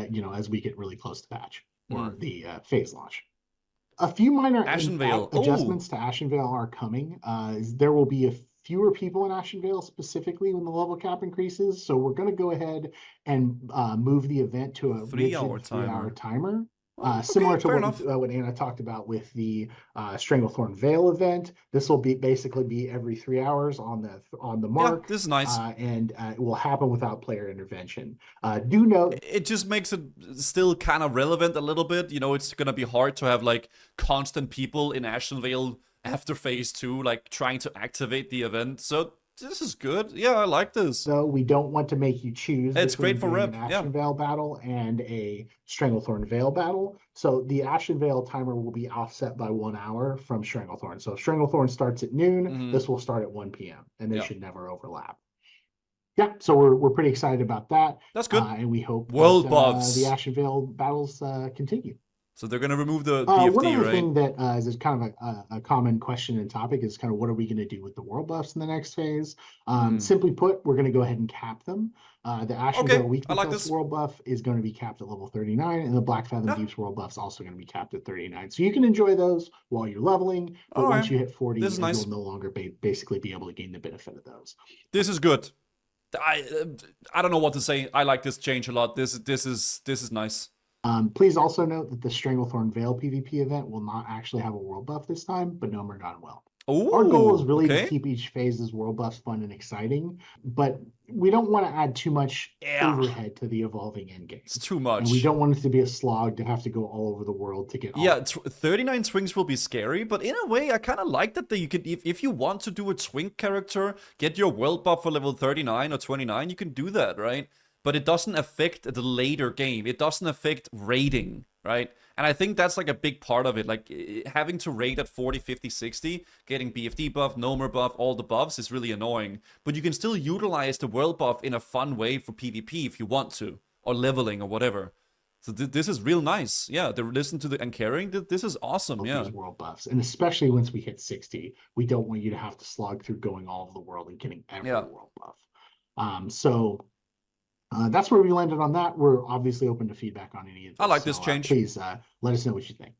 you know, as we get really close to patch or the phase launch. A few minor adjustments to Ashenvale are coming. There will be fewer people in Ashenvale specifically when the level cap increases. So we're going to go ahead and move the event to a 3-hour timer. Similar to what Anna talked about with the Stranglethorn Vale event. This will basically be every 3 hours on the mark. Yeah, this is nice. And it will happen without player intervention. Do note... It just makes it still kind of relevant a little bit. You know, it's going to be hard to have like constant people in Ashenvale after phase 2, like trying to activate the event. So this is good. Yeah, I like this. So we don't want to make you choose. It's great for rep. An Ashenvale battle and a Stranglethorn Vale battle. So the Ashenvale timer will be offset by 1 hour from Stranglethorn. So if Stranglethorn starts at noon, this will start at 1 p.m. and they should never overlap. Yeah, so we're pretty excited about that. That's good. And we hope World buffs. The Ashenvale battles continue. So they're going to remove the BFD, one other right? thing that is kind of a common question and topic is kind of what are we going to do with the world buffs in the next phase? Simply put, we're going to go ahead and cap them. The Ashenvale Weekly Plus world buff is going to be capped at level 39, and the Blackfathom Deeps world buff is also going to be capped at 39. So you can enjoy those while you're leveling, but once you hit 40, you'll no longer basically be able to gain the benefit of those. This is good. I don't know what to say. I like this change a lot. This is nice. Please also note that the Stranglethorn Vale PvP event will not actually have a world buff this time, but Gnomeregan will. Ooh, our goal is really to keep each phase's world buffs fun and exciting, but we don't want to add too much overhead to the evolving endgame. It's too much. And we don't want it to be a slog to have to go all over the world to get all. Yeah, 39 swings will be scary, but in a way, I kind of like that you can, if you want to do a twink character, get your world buff for level 39 or 29, you can do that, right? But it doesn't affect the later game. It doesn't affect raiding, right? And I think that's like a big part of it. Like having to raid at 40, 50, 60, getting BFD buff, Gnomer buff, all the buffs is really annoying. But you can still utilize the world buff in a fun way for PvP if you want to, or leveling or whatever. So this is real nice. Yeah, they listen to and caring. This is awesome. Yeah. These world buffs, and especially once we hit 60, we don't want you to have to slog through going all over the world and getting every world buff. So that's where we landed on that. We're obviously open to feedback on any of this. I like this change. Please let us know what you think.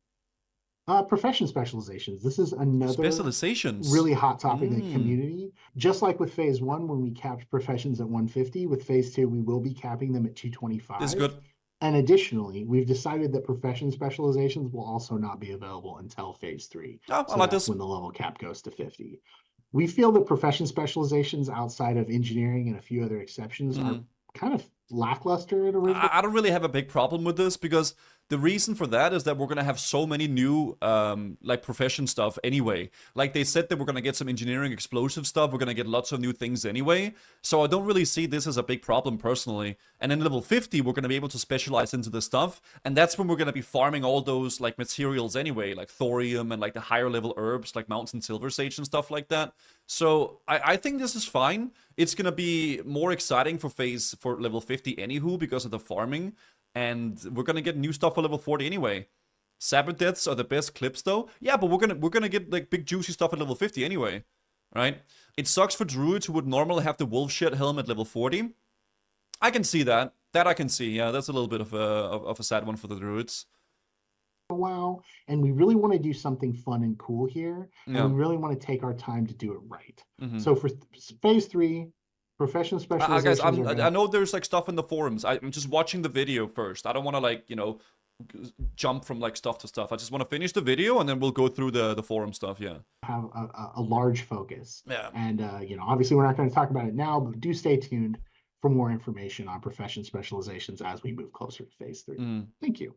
Profession specializations. This is another specializations really hot topic in the community. Just like with phase 1, when we capped professions at 150, with phase 2, we will be capping them at 225. This is good. And additionally, we've decided that profession specializations will also not be available until phase 3. Oh, so I like that's this. when the level cap goes to 50. We feel that profession specializations outside of engineering and a few other exceptions are kind of lackluster at original. I don't really have a big problem with this, because the reason for that is that we're going to have so many new like profession stuff anyway. Like they said that we're going to get some engineering explosive stuff. We're going to get lots of new things anyway. So I don't really see this as a big problem personally. And in level 50, we're going to be able to specialize into this stuff. And that's when we're going to be farming all those like materials anyway, like thorium and like the higher level herbs like mountain silver sage and stuff like that. So I think this is fine. It's going to be more exciting for level 50 anywho because of the farming. And we're gonna get new stuff for level 40 anyway. Sabbath deaths are the best clips though. Yeah, but we're gonna get like big juicy stuff at level 50 anyway, right? It sucks for druids who would normally have the wolf shed helm at level 40. I can see that. That I can see. Yeah, that's a little bit of a sad one for the druids. Wow, and we really want to do something fun and cool here, and we really want to take our time to do it right. So for phase 3. Professional specializations. Guys, I know there's like stuff in the forums. I'm just watching the video first. I don't want to like, jump from like stuff to stuff. I just want to finish the video and then we'll go through the forum stuff. Yeah. Have a large focus. Yeah. And obviously we're not going to talk about it now, but do stay tuned for more information on profession specializations as we move closer to phase 3. Thank you.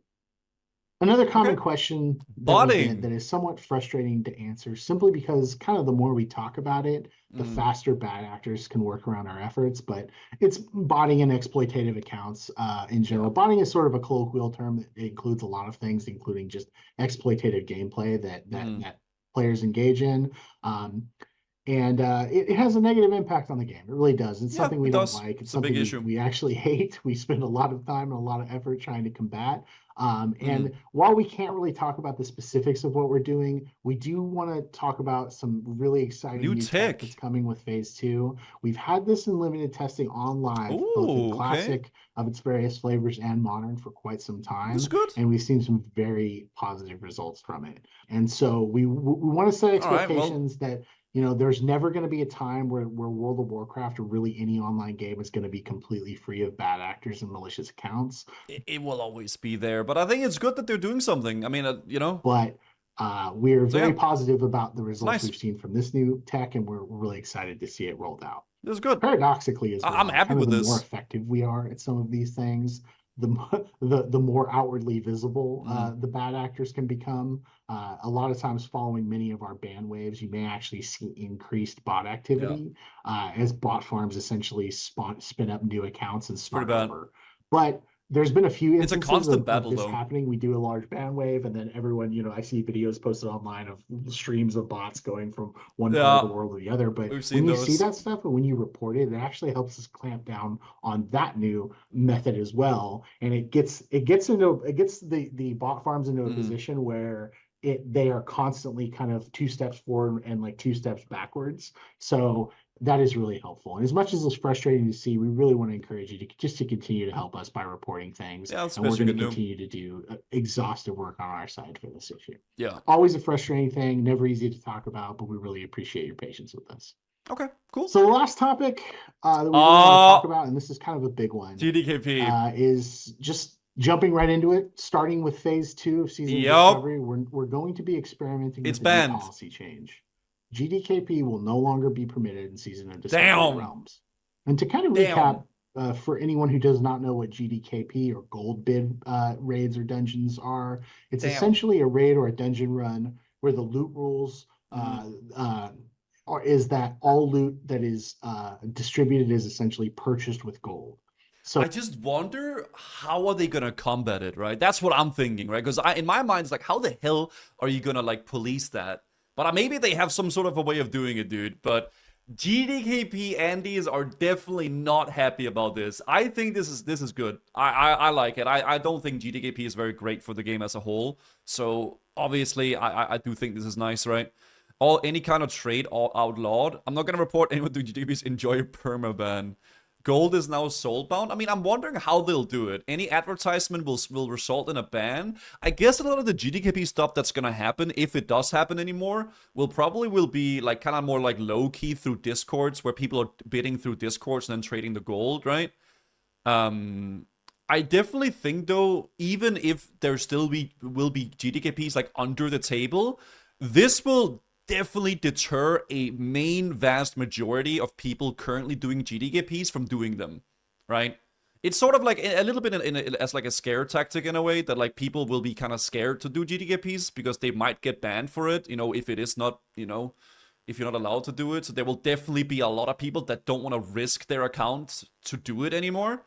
Another common question that is somewhat frustrating to answer, simply because kind of the more we talk about it, the faster bad actors can work around our efforts. But it's botting and exploitative accounts in general. Botting is sort of a colloquial term that includes a lot of things, including just exploitative gameplay that players engage in. And it has a negative impact on the game. It really does. It's something we don't like. It's something we actually hate. We spend a lot of time and a lot of effort trying to combat. And while we can't really talk about the specifics of what we're doing, we do want to talk about some really exciting new tech that's coming with phase 2. We've had this in limited testing on live, both in classic of its various flavors and modern for quite some time. That's good. And we've seen some very positive results from it. And so we want to set expectations that there's never going to be a time where World of Warcraft or really any online game is going to be completely free of bad actors and malicious accounts. It will always be there, but I think it's good that they're doing something. I mean, But we're very positive about the results we've seen from this new tech, and we're really excited to see it rolled out. That's good. Paradoxically, as well, I'm happy with this. The more effective we are at some of these things, the more outwardly visible the bad actors can become. A lot of times following many of our ban waves, you may actually see increased bot activity as bot farms essentially spin up new accounts and start over. But there's been a few instances it's a constant battle, this though. happening. We do a large ban wave, and then everyone, I see videos posted online of streams of bots going from one part of the world to the other. But when you see that stuff and when you report it, it actually helps us clamp down on that new method as well. And it gets the bot farms into a position where they are constantly kind of 2 steps forward and like 2 steps backwards. So that is really helpful. And as much as it's frustrating to see, we really want to encourage you to continue to help us by reporting things. Yeah, and we're going to continue to do exhaustive work on our side for this issue. Yeah. Always a frustrating thing, never easy to talk about, but we really appreciate your patience with us. Okay, cool. So the last topic that we want to talk about, and this is kind of a big one, GDKP, is just jumping right into it, starting with phase 2 of season discovery. We're going to be experimenting with a new policy change. GDKP will no longer be permitted in Season of Discovery Realms. And to kind of recap, for anyone who does not know what GDKP or gold bid raids or dungeons are, it's essentially a raid or a dungeon run where the loot rules is that all loot that is distributed is essentially purchased with gold. So I just wonder, how are they gonna combat it, right? That's what I'm thinking, right? Because in my mind, it's like, how the hell are you gonna like police that? But maybe they have some sort of a way of doing it, dude. But GDKP Andes are definitely not happy about this. I think this is good. I like it. I don't think GDKP is very great for the game as a whole. So obviously, I do think this is nice, right? Any kind of trade outlawed. I'm not gonna report anyone to GDKP's enjoy permaban. Gold is now soulbound. I mean, I'm wondering how they'll do it. Any advertisement will result in a ban. I guess a lot of the GDKP stuff that's gonna happen, if it does happen anymore, will be like kind of more like low-key through Discords, where people are bidding through Discords and then trading the gold, right? I definitely think, though, even if there still will be GDKPs like under the table, this will definitely deter a vast majority of people currently doing GDKPs from doing them, right? It's sort of like a little bit as like a scare tactic in a way, that like people will be kind of scared to do GDKPs because they might get banned for it, if it is not, if you're not allowed to do it. So there will definitely be a lot of people that don't want to risk their account to do it anymore.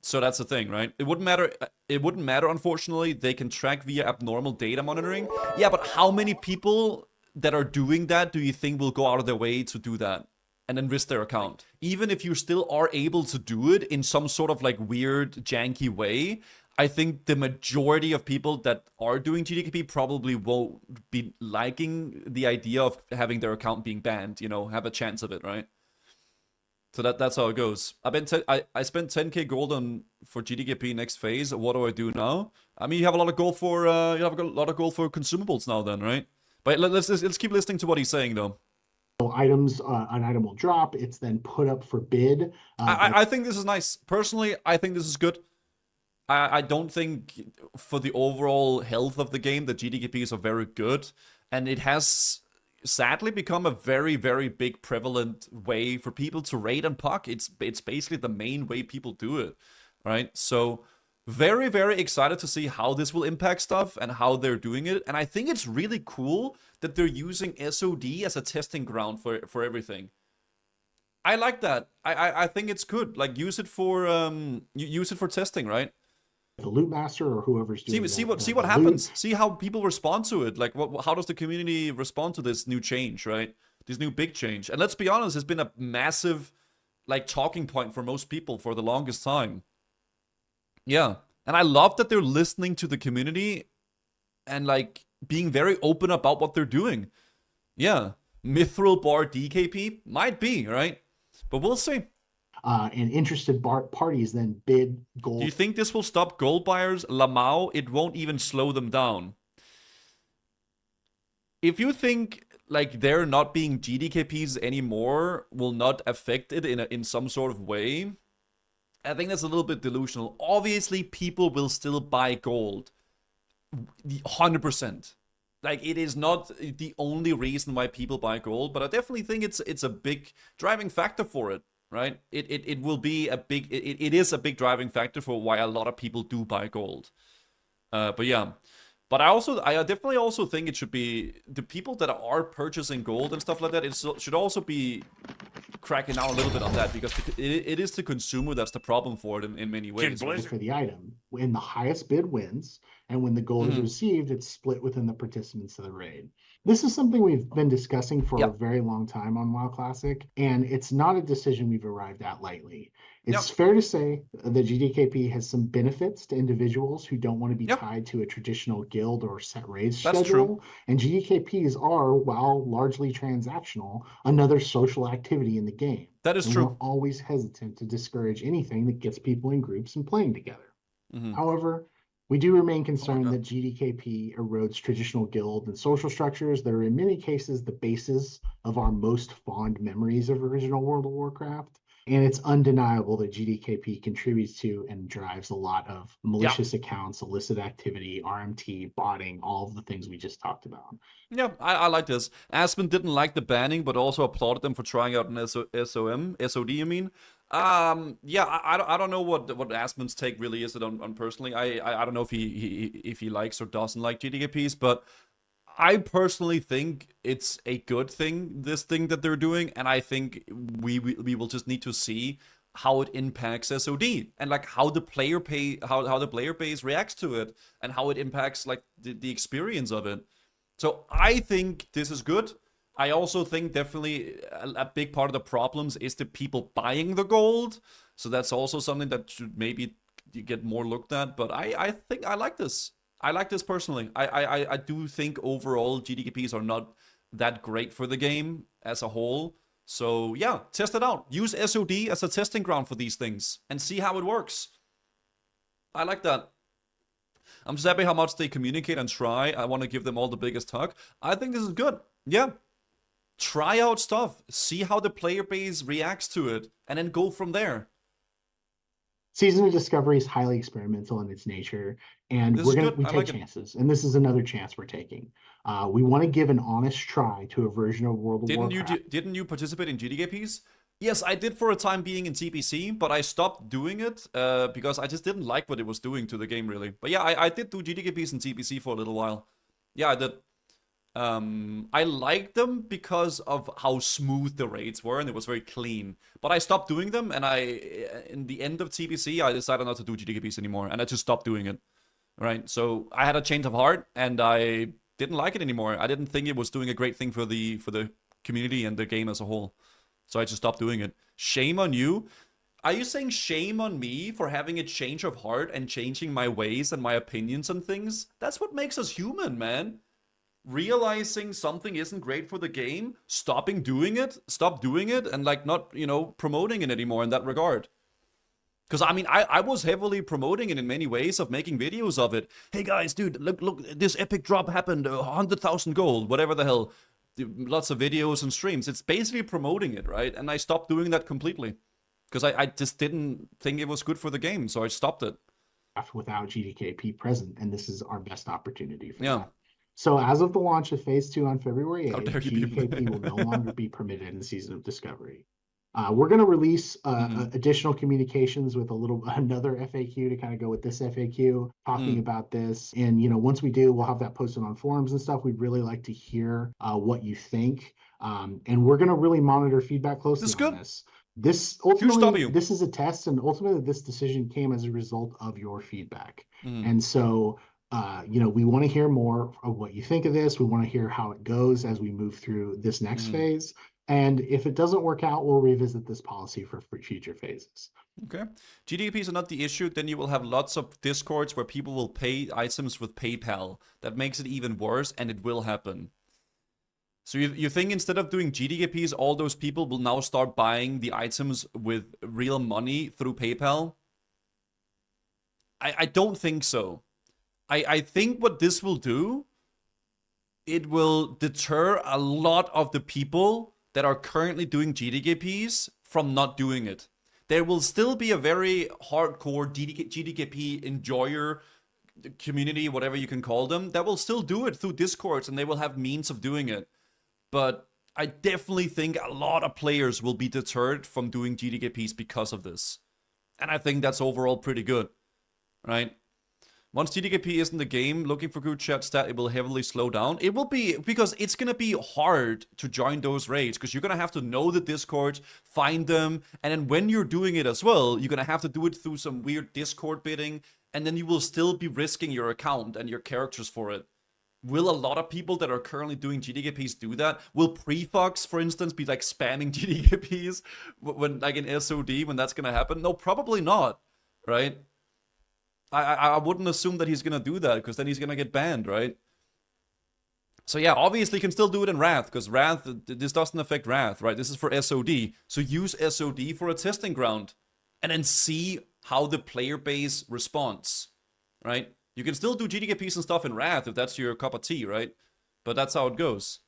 So that's the thing, right? It wouldn't matter, unfortunately. They can track via abnormal data monitoring. Yeah, but how many people that are doing that do you think will go out of their way to do that and then risk their account? Even if you still are able to do it in some sort of like weird janky way, I think the majority of people that are doing GDKP probably won't be liking the idea of having their account being banned, have a chance of it, right? So that's how it goes. I spent 10k gold for GDKP next phase. What do I do now? I mean, you have a lot of gold for consumables now, then, right? But let's keep listening to what he's saying, though. Items, an item will drop. It's then put up for bid. I think this is nice. Personally, I think this is good. I don't think for the overall health of the game, the GDKPs are very good. And it has sadly become a very, very big prevalent way for people to raid and puck. It's basically the main way people do it, right? So very, very excited to see how this will impact stuff and how they're doing it. And I think it's really cool that they're using SOD as a testing ground for everything. I like that. I think it's good. Like, use it for testing, right? The loot master or whoever's doing see what happens. See how people respond to it. Like, how does the community respond to this new change, right? This new big change. And let's be honest, it's been a massive like talking point for most people for the longest time. Yeah, and I love that they're listening to the community and like being very open about what they're doing. Yeah, Mithril Bar DKP might be, right? But we'll see. And interested parties then bid gold. Do you think this will stop gold buyers? Lamau, it won't even slow them down. If you think like there not being GDKPs anymore will not affect it in some sort of way, I think that's a little bit delusional. Obviously, people will still buy gold. 100%. Like, it is not the only reason why people buy gold, but I definitely think it's a big driving factor for it, right? It will be a big... It is a big driving factor for why a lot of people do buy gold. But yeah. But I definitely also think it should be... The people that are purchasing gold and stuff like that, it should also be cracking down a little bit on that, because it is the consumer that's the problem for it in many ways. For the item, when the highest bid wins, and when the gold is received, it's split within the participants of the raid. This is something we've been discussing for a very long time on WoW Classic, and it's not a decision we've arrived at lightly. It's fair to say that GDKP has some benefits to individuals who don't want to be tied to a traditional guild or set raid schedule. True. And GDKPs are, while largely transactional, another social activity in the game. That is and true. We're always hesitant to discourage anything that gets people in groups and playing together. However, we do remain concerned that GDKP erodes traditional guild and social structures that are in many cases the basis of our most fond memories of original World of Warcraft. And it's undeniable that GDKP contributes to and drives a lot of malicious accounts, illicit activity, RMT, botting, all of the things we just talked about. Yeah, I like this. Aspen didn't like the banning, but also applauded them for trying out an SOD, you mean? Yeah, I don't know what Aspen's take really is on personally. I don't know if he likes or doesn't like GDKPs, but I personally think it's a good thing, this thing that they're doing, and I think we will just need to see how it impacts SOD and like how the player base reacts to it and how it impacts like the experience of it. So I think this is good. I also think definitely a big part of the problems is the people buying the gold. So that's also something that should maybe get more looked at. But I think I like this. I like this personally. I do think overall GDKPs are not that great for the game as a whole. So yeah, test it out. Use SOD as a testing ground for these things and see how it works. I like that. I'm just happy how much they communicate and try. I want to give them all the biggest hug. I think this is good. Yeah. Try out stuff. See how the player base reacts to it. And then go from there. Season of Discovery is highly experimental in its nature. And we take chances. And this is another chance we're taking. We want to give an honest try to a version of World of Warcraft. Didn't you participate in GDKPs? Yes, I did for a time being in TPC, but I stopped doing it because I just didn't like what it was doing to the game, really. But yeah, I did do GDKPs and TPC for a little while. Yeah, I did. I liked them because of how smooth the raids were, and it was very clean. But I stopped doing them, and in the end of TPC, I decided not to do GDKPs anymore, and I just stopped doing it. Right? So I had a change of heart, and I didn't like it anymore. I didn't think it was doing a great thing for the community and the game as a whole. So I just stopped doing it. Shame on you. Are you saying shame on me for having a change of heart and changing my ways and my opinions on things? That's what makes us human, man. Realizing something isn't great for the game, stop doing it, and like not, promoting it anymore in that regard. Because I mean, I was heavily promoting it in many ways of making videos of it. Hey guys, dude, look, this epic drop happened, 100,000 gold, whatever the hell. Lots of videos and streams. It's basically promoting it, right? And I stopped doing that completely because I just didn't think it was good for the game, so I stopped it. Without GDKP present, and this is our best opportunity for that. So as of the launch of Phase 2 on February 8th, GDKP will no longer be permitted in the Season of Discovery. We're going to release additional communications with another FAQ to kind of go with this FAQ, talking about this. And, once we do, we'll have that posted on forums and stuff. We'd really like to hear what you think. And we're going to really monitor feedback closely on this. This is a test, and ultimately this decision came as a result of your feedback. And so, we want to hear more of what you think of this. We want to hear how it goes as we move through this next phase. And if it doesn't work out, we'll revisit this policy for future phases. Okay. GDKPs are not the issue. Then you will have lots of Discords where people will pay items with PayPal. That makes it even worse, and it will happen. So you think instead of doing GDKPs, all those people will now start buying the items with real money through PayPal? I don't think so. I think what this will do, it will deter a lot of the people that are currently doing GDKPs from not doing it. There will still be a very hardcore GDKP enjoyer community, whatever you can call them, that will still do it through Discords, and they will have means of doing it. But I definitely think a lot of players will be deterred from doing GDKPs because of this. And I think that's overall pretty good, right? Once GDKP is in the game, looking for good chat stat, it will heavily slow down. It will be, because it's going to be hard to join those raids, because you're going to have to know the Discord, find them, and then when you're doing it as well, you're going to have to do it through some weird Discord bidding, and then you will still be risking your account and your characters for it. Will a lot of people that are currently doing GDKPs do that? Will Prefox, for instance, be like spamming GDKPs when, like in SOD, when that's going to happen? No, probably not, right? I wouldn't assume that he's going to do that, because then he's going to get banned, right? So yeah, obviously you can still do it in Wrath, because Wrath, this doesn't affect Wrath, right? This is for SOD. So use SOD for a testing ground, and then see how the player base responds, right? You can still do GDKPs and stuff in Wrath if that's your cup of tea, right? But that's how it goes.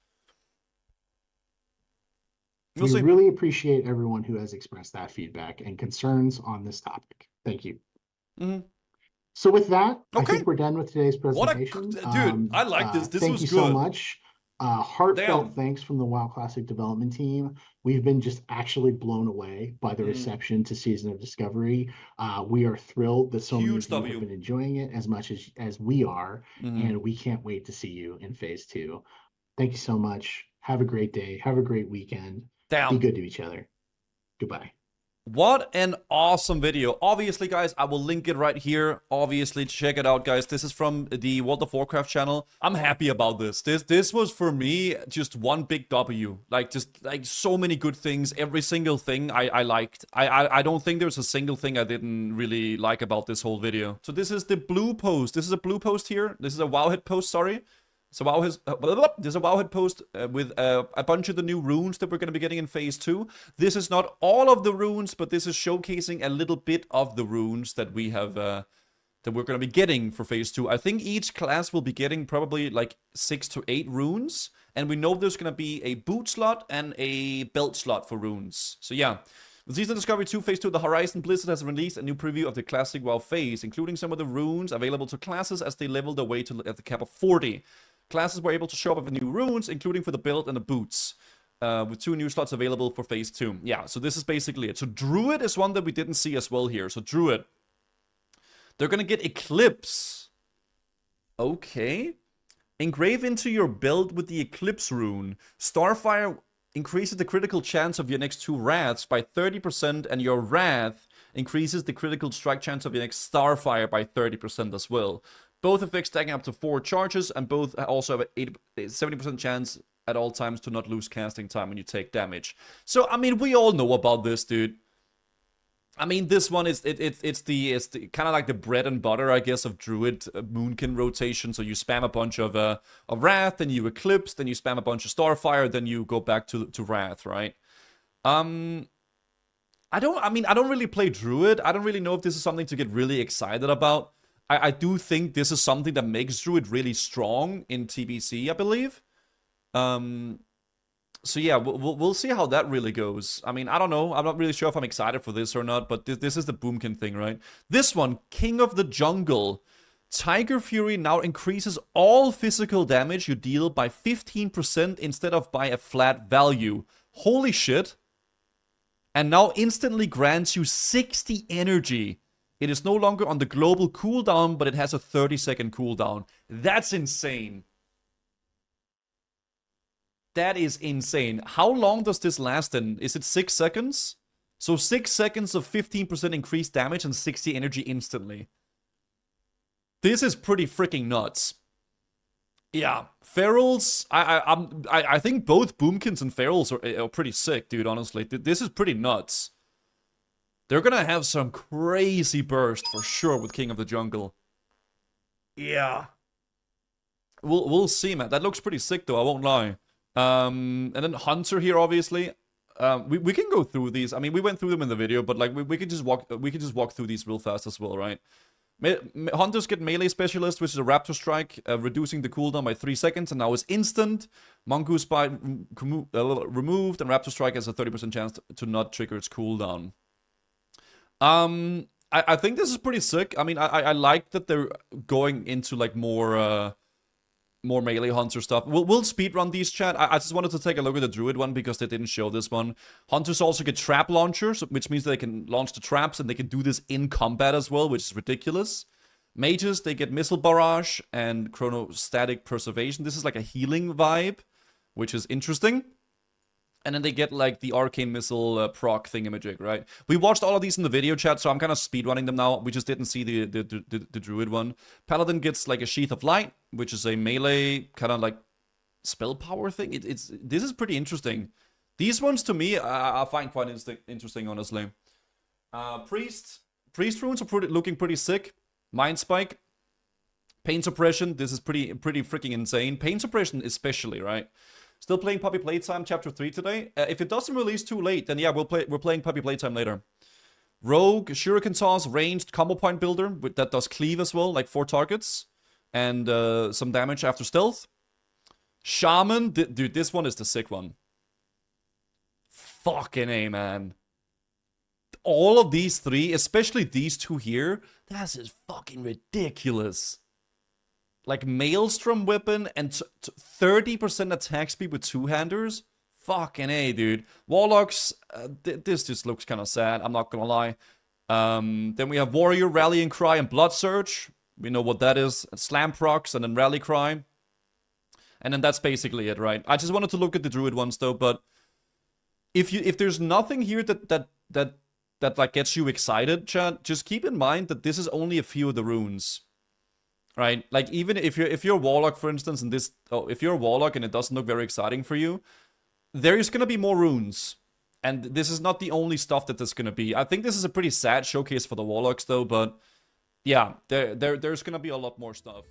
We really appreciate everyone who has expressed that feedback and concerns on this topic. Thank you. So with that, I think we're done with today's presentation. Dude, I like this. This thank was you good. so much. Heartfelt thanks from the WoW Classic development team. We've been just actually blown away by the reception to Season of Discovery. We are thrilled that so many of you have been enjoying it as much as we are, and we can't wait to see you in Phase 2. Thank you so much. Have a great day. Have a great weekend. Be good to each other. Goodbye. What an awesome video. Obviously, guys, I will link it right here. Obviously, check it out, guys. This is from the World of Warcraft channel. I'm happy about this. This was, for me, just one big W. Like, just, like, so many good things. Every single thing I liked. I don't think there's a single thing I didn't really like about this whole video. So this is the blue post. This is a blue post here. This is a Wowhead post, sorry. So there's a Wowhead post with a bunch of the new runes that we're going to be getting in Phase 2. This is not all of the runes, but this is showcasing a little bit of the runes that we have, that we're going to be getting for Phase 2. I think each class will be getting probably like 6 to 8 runes. And we know there's going to be a boot slot and a belt slot for runes. So yeah. With Season of Discovery 2 Phase 2, the Horizon Blizzard has released a new preview of the classic WoW phase, including some of the runes available to classes as they level their way to at the cap of 40. Classes were able to show up with new runes, including for the belt and the boots, with 2 new slots available for Phase 2. Yeah, so this is basically it. So Druid is one that we didn't see as well here. So Druid, they're going to get Eclipse. Okay. Engrave into your belt with the Eclipse rune. Starfire increases the critical chance of your next 2 Wraths by 30%, and your Wrath increases the critical strike chance of your next Starfire by 30% as well. Both effects stacking up to 4 charges, and both also have a 70% chance at all times to not lose casting time when you take damage. So, I mean, we all know about this, dude. I mean, this one is, it's the kind of like the bread and butter, I guess, of Druid Moonkin rotation. So you spam a bunch of Wrath, then you Eclipse, then you spam a bunch of Starfire, then you go back to Wrath, right? I don't really play Druid. I don't really know if this is something to get really excited about. I do think this is something that makes Druid really strong in TBC, I believe. So yeah, we'll see how that really goes. I mean, I don't know. I'm not really sure if I'm excited for this or not, but this is the Boomkin thing, right? This one, King of the Jungle. Tiger Fury now increases all physical damage you deal by 15% instead of by a flat value. Holy shit. And now instantly grants you 60 energy. It is no longer on the global cooldown, but it has a 30-second cooldown. That's insane. That is insane. How long does this last then? Is it 6 seconds? So 6 seconds of 15% increased damage and 60 energy instantly. This is pretty freaking nuts. Yeah, Ferals, I think both Boomkins and Ferals are pretty sick, dude, honestly. This is pretty nuts. They're gonna have some crazy burst for sure with King of the Jungle. Yeah. We'll see, man. That looks pretty sick, though, I won't lie. And then Hunter here, obviously. We can go through these. I mean, we went through them in the video, but like we could just walk through these real fast as well, right? Hunters get melee specialist, which is a raptor strike, reducing the cooldown by 3 seconds, and now is instant. Mongoose bite removed, and raptor strike has a 30% chance to not trigger its cooldown. I think this is pretty sick. I mean, I like that they're going into like more melee hunter stuff. We'll speedrun these, chat. I just wanted to take a look at the Druid one because they didn't show this one. Hunters also get trap launchers, which means they can launch the traps and they can do this in combat as well, which is ridiculous. Mages, they get missile barrage and chronostatic preservation. This is like a healing vibe, which is interesting. And then they get like the arcane missile proc thingamajig, right? We watched all of these in the video, chat, so I'm kind of speedrunning them now. We just didn't see the Druid one. Paladin gets like a Sheath of Light, which is a melee kind of like spell power thing. This is pretty interesting. These ones to me I find quite interesting, honestly. Priest runes are looking pretty sick. Mind Spike, Pain Suppression. This is pretty freaking insane. Pain Suppression especially, right? Still playing Puppy Playtime Chapter 3 today. If it doesn't release too late, then yeah, we're playing Puppy Playtime later. Rogue, Shuriken Toss, ranged combo point builder that does cleave as well, like 4 targets. And some damage after stealth. Shaman, dude, this one is the sick one. Fucking A, man. All of these three, especially these two here, that is fucking ridiculous. Like Maelstrom weapon and 30% attack speed with two-handers. Fucking A, dude. Warlocks, this just looks kind of sad, I'm not gonna lie. Then we have Warrior, Rallying Cry, and Blood Surge. We know what that is. Slam procs and then Rally Cry. And then that's basically it, right? I just wanted to look at the Druid ones though, but if there's nothing here that like gets you excited, chat, just keep in mind that this is only a few of the runes. Right? Like even if you're a Warlock, for instance, and if you're a Warlock and it doesn't look very exciting for you, there is gonna be more runes. And this is not the only stuff that there's gonna be. I think this is a pretty sad showcase for the Warlocks though, but yeah, there's gonna be a lot more stuff.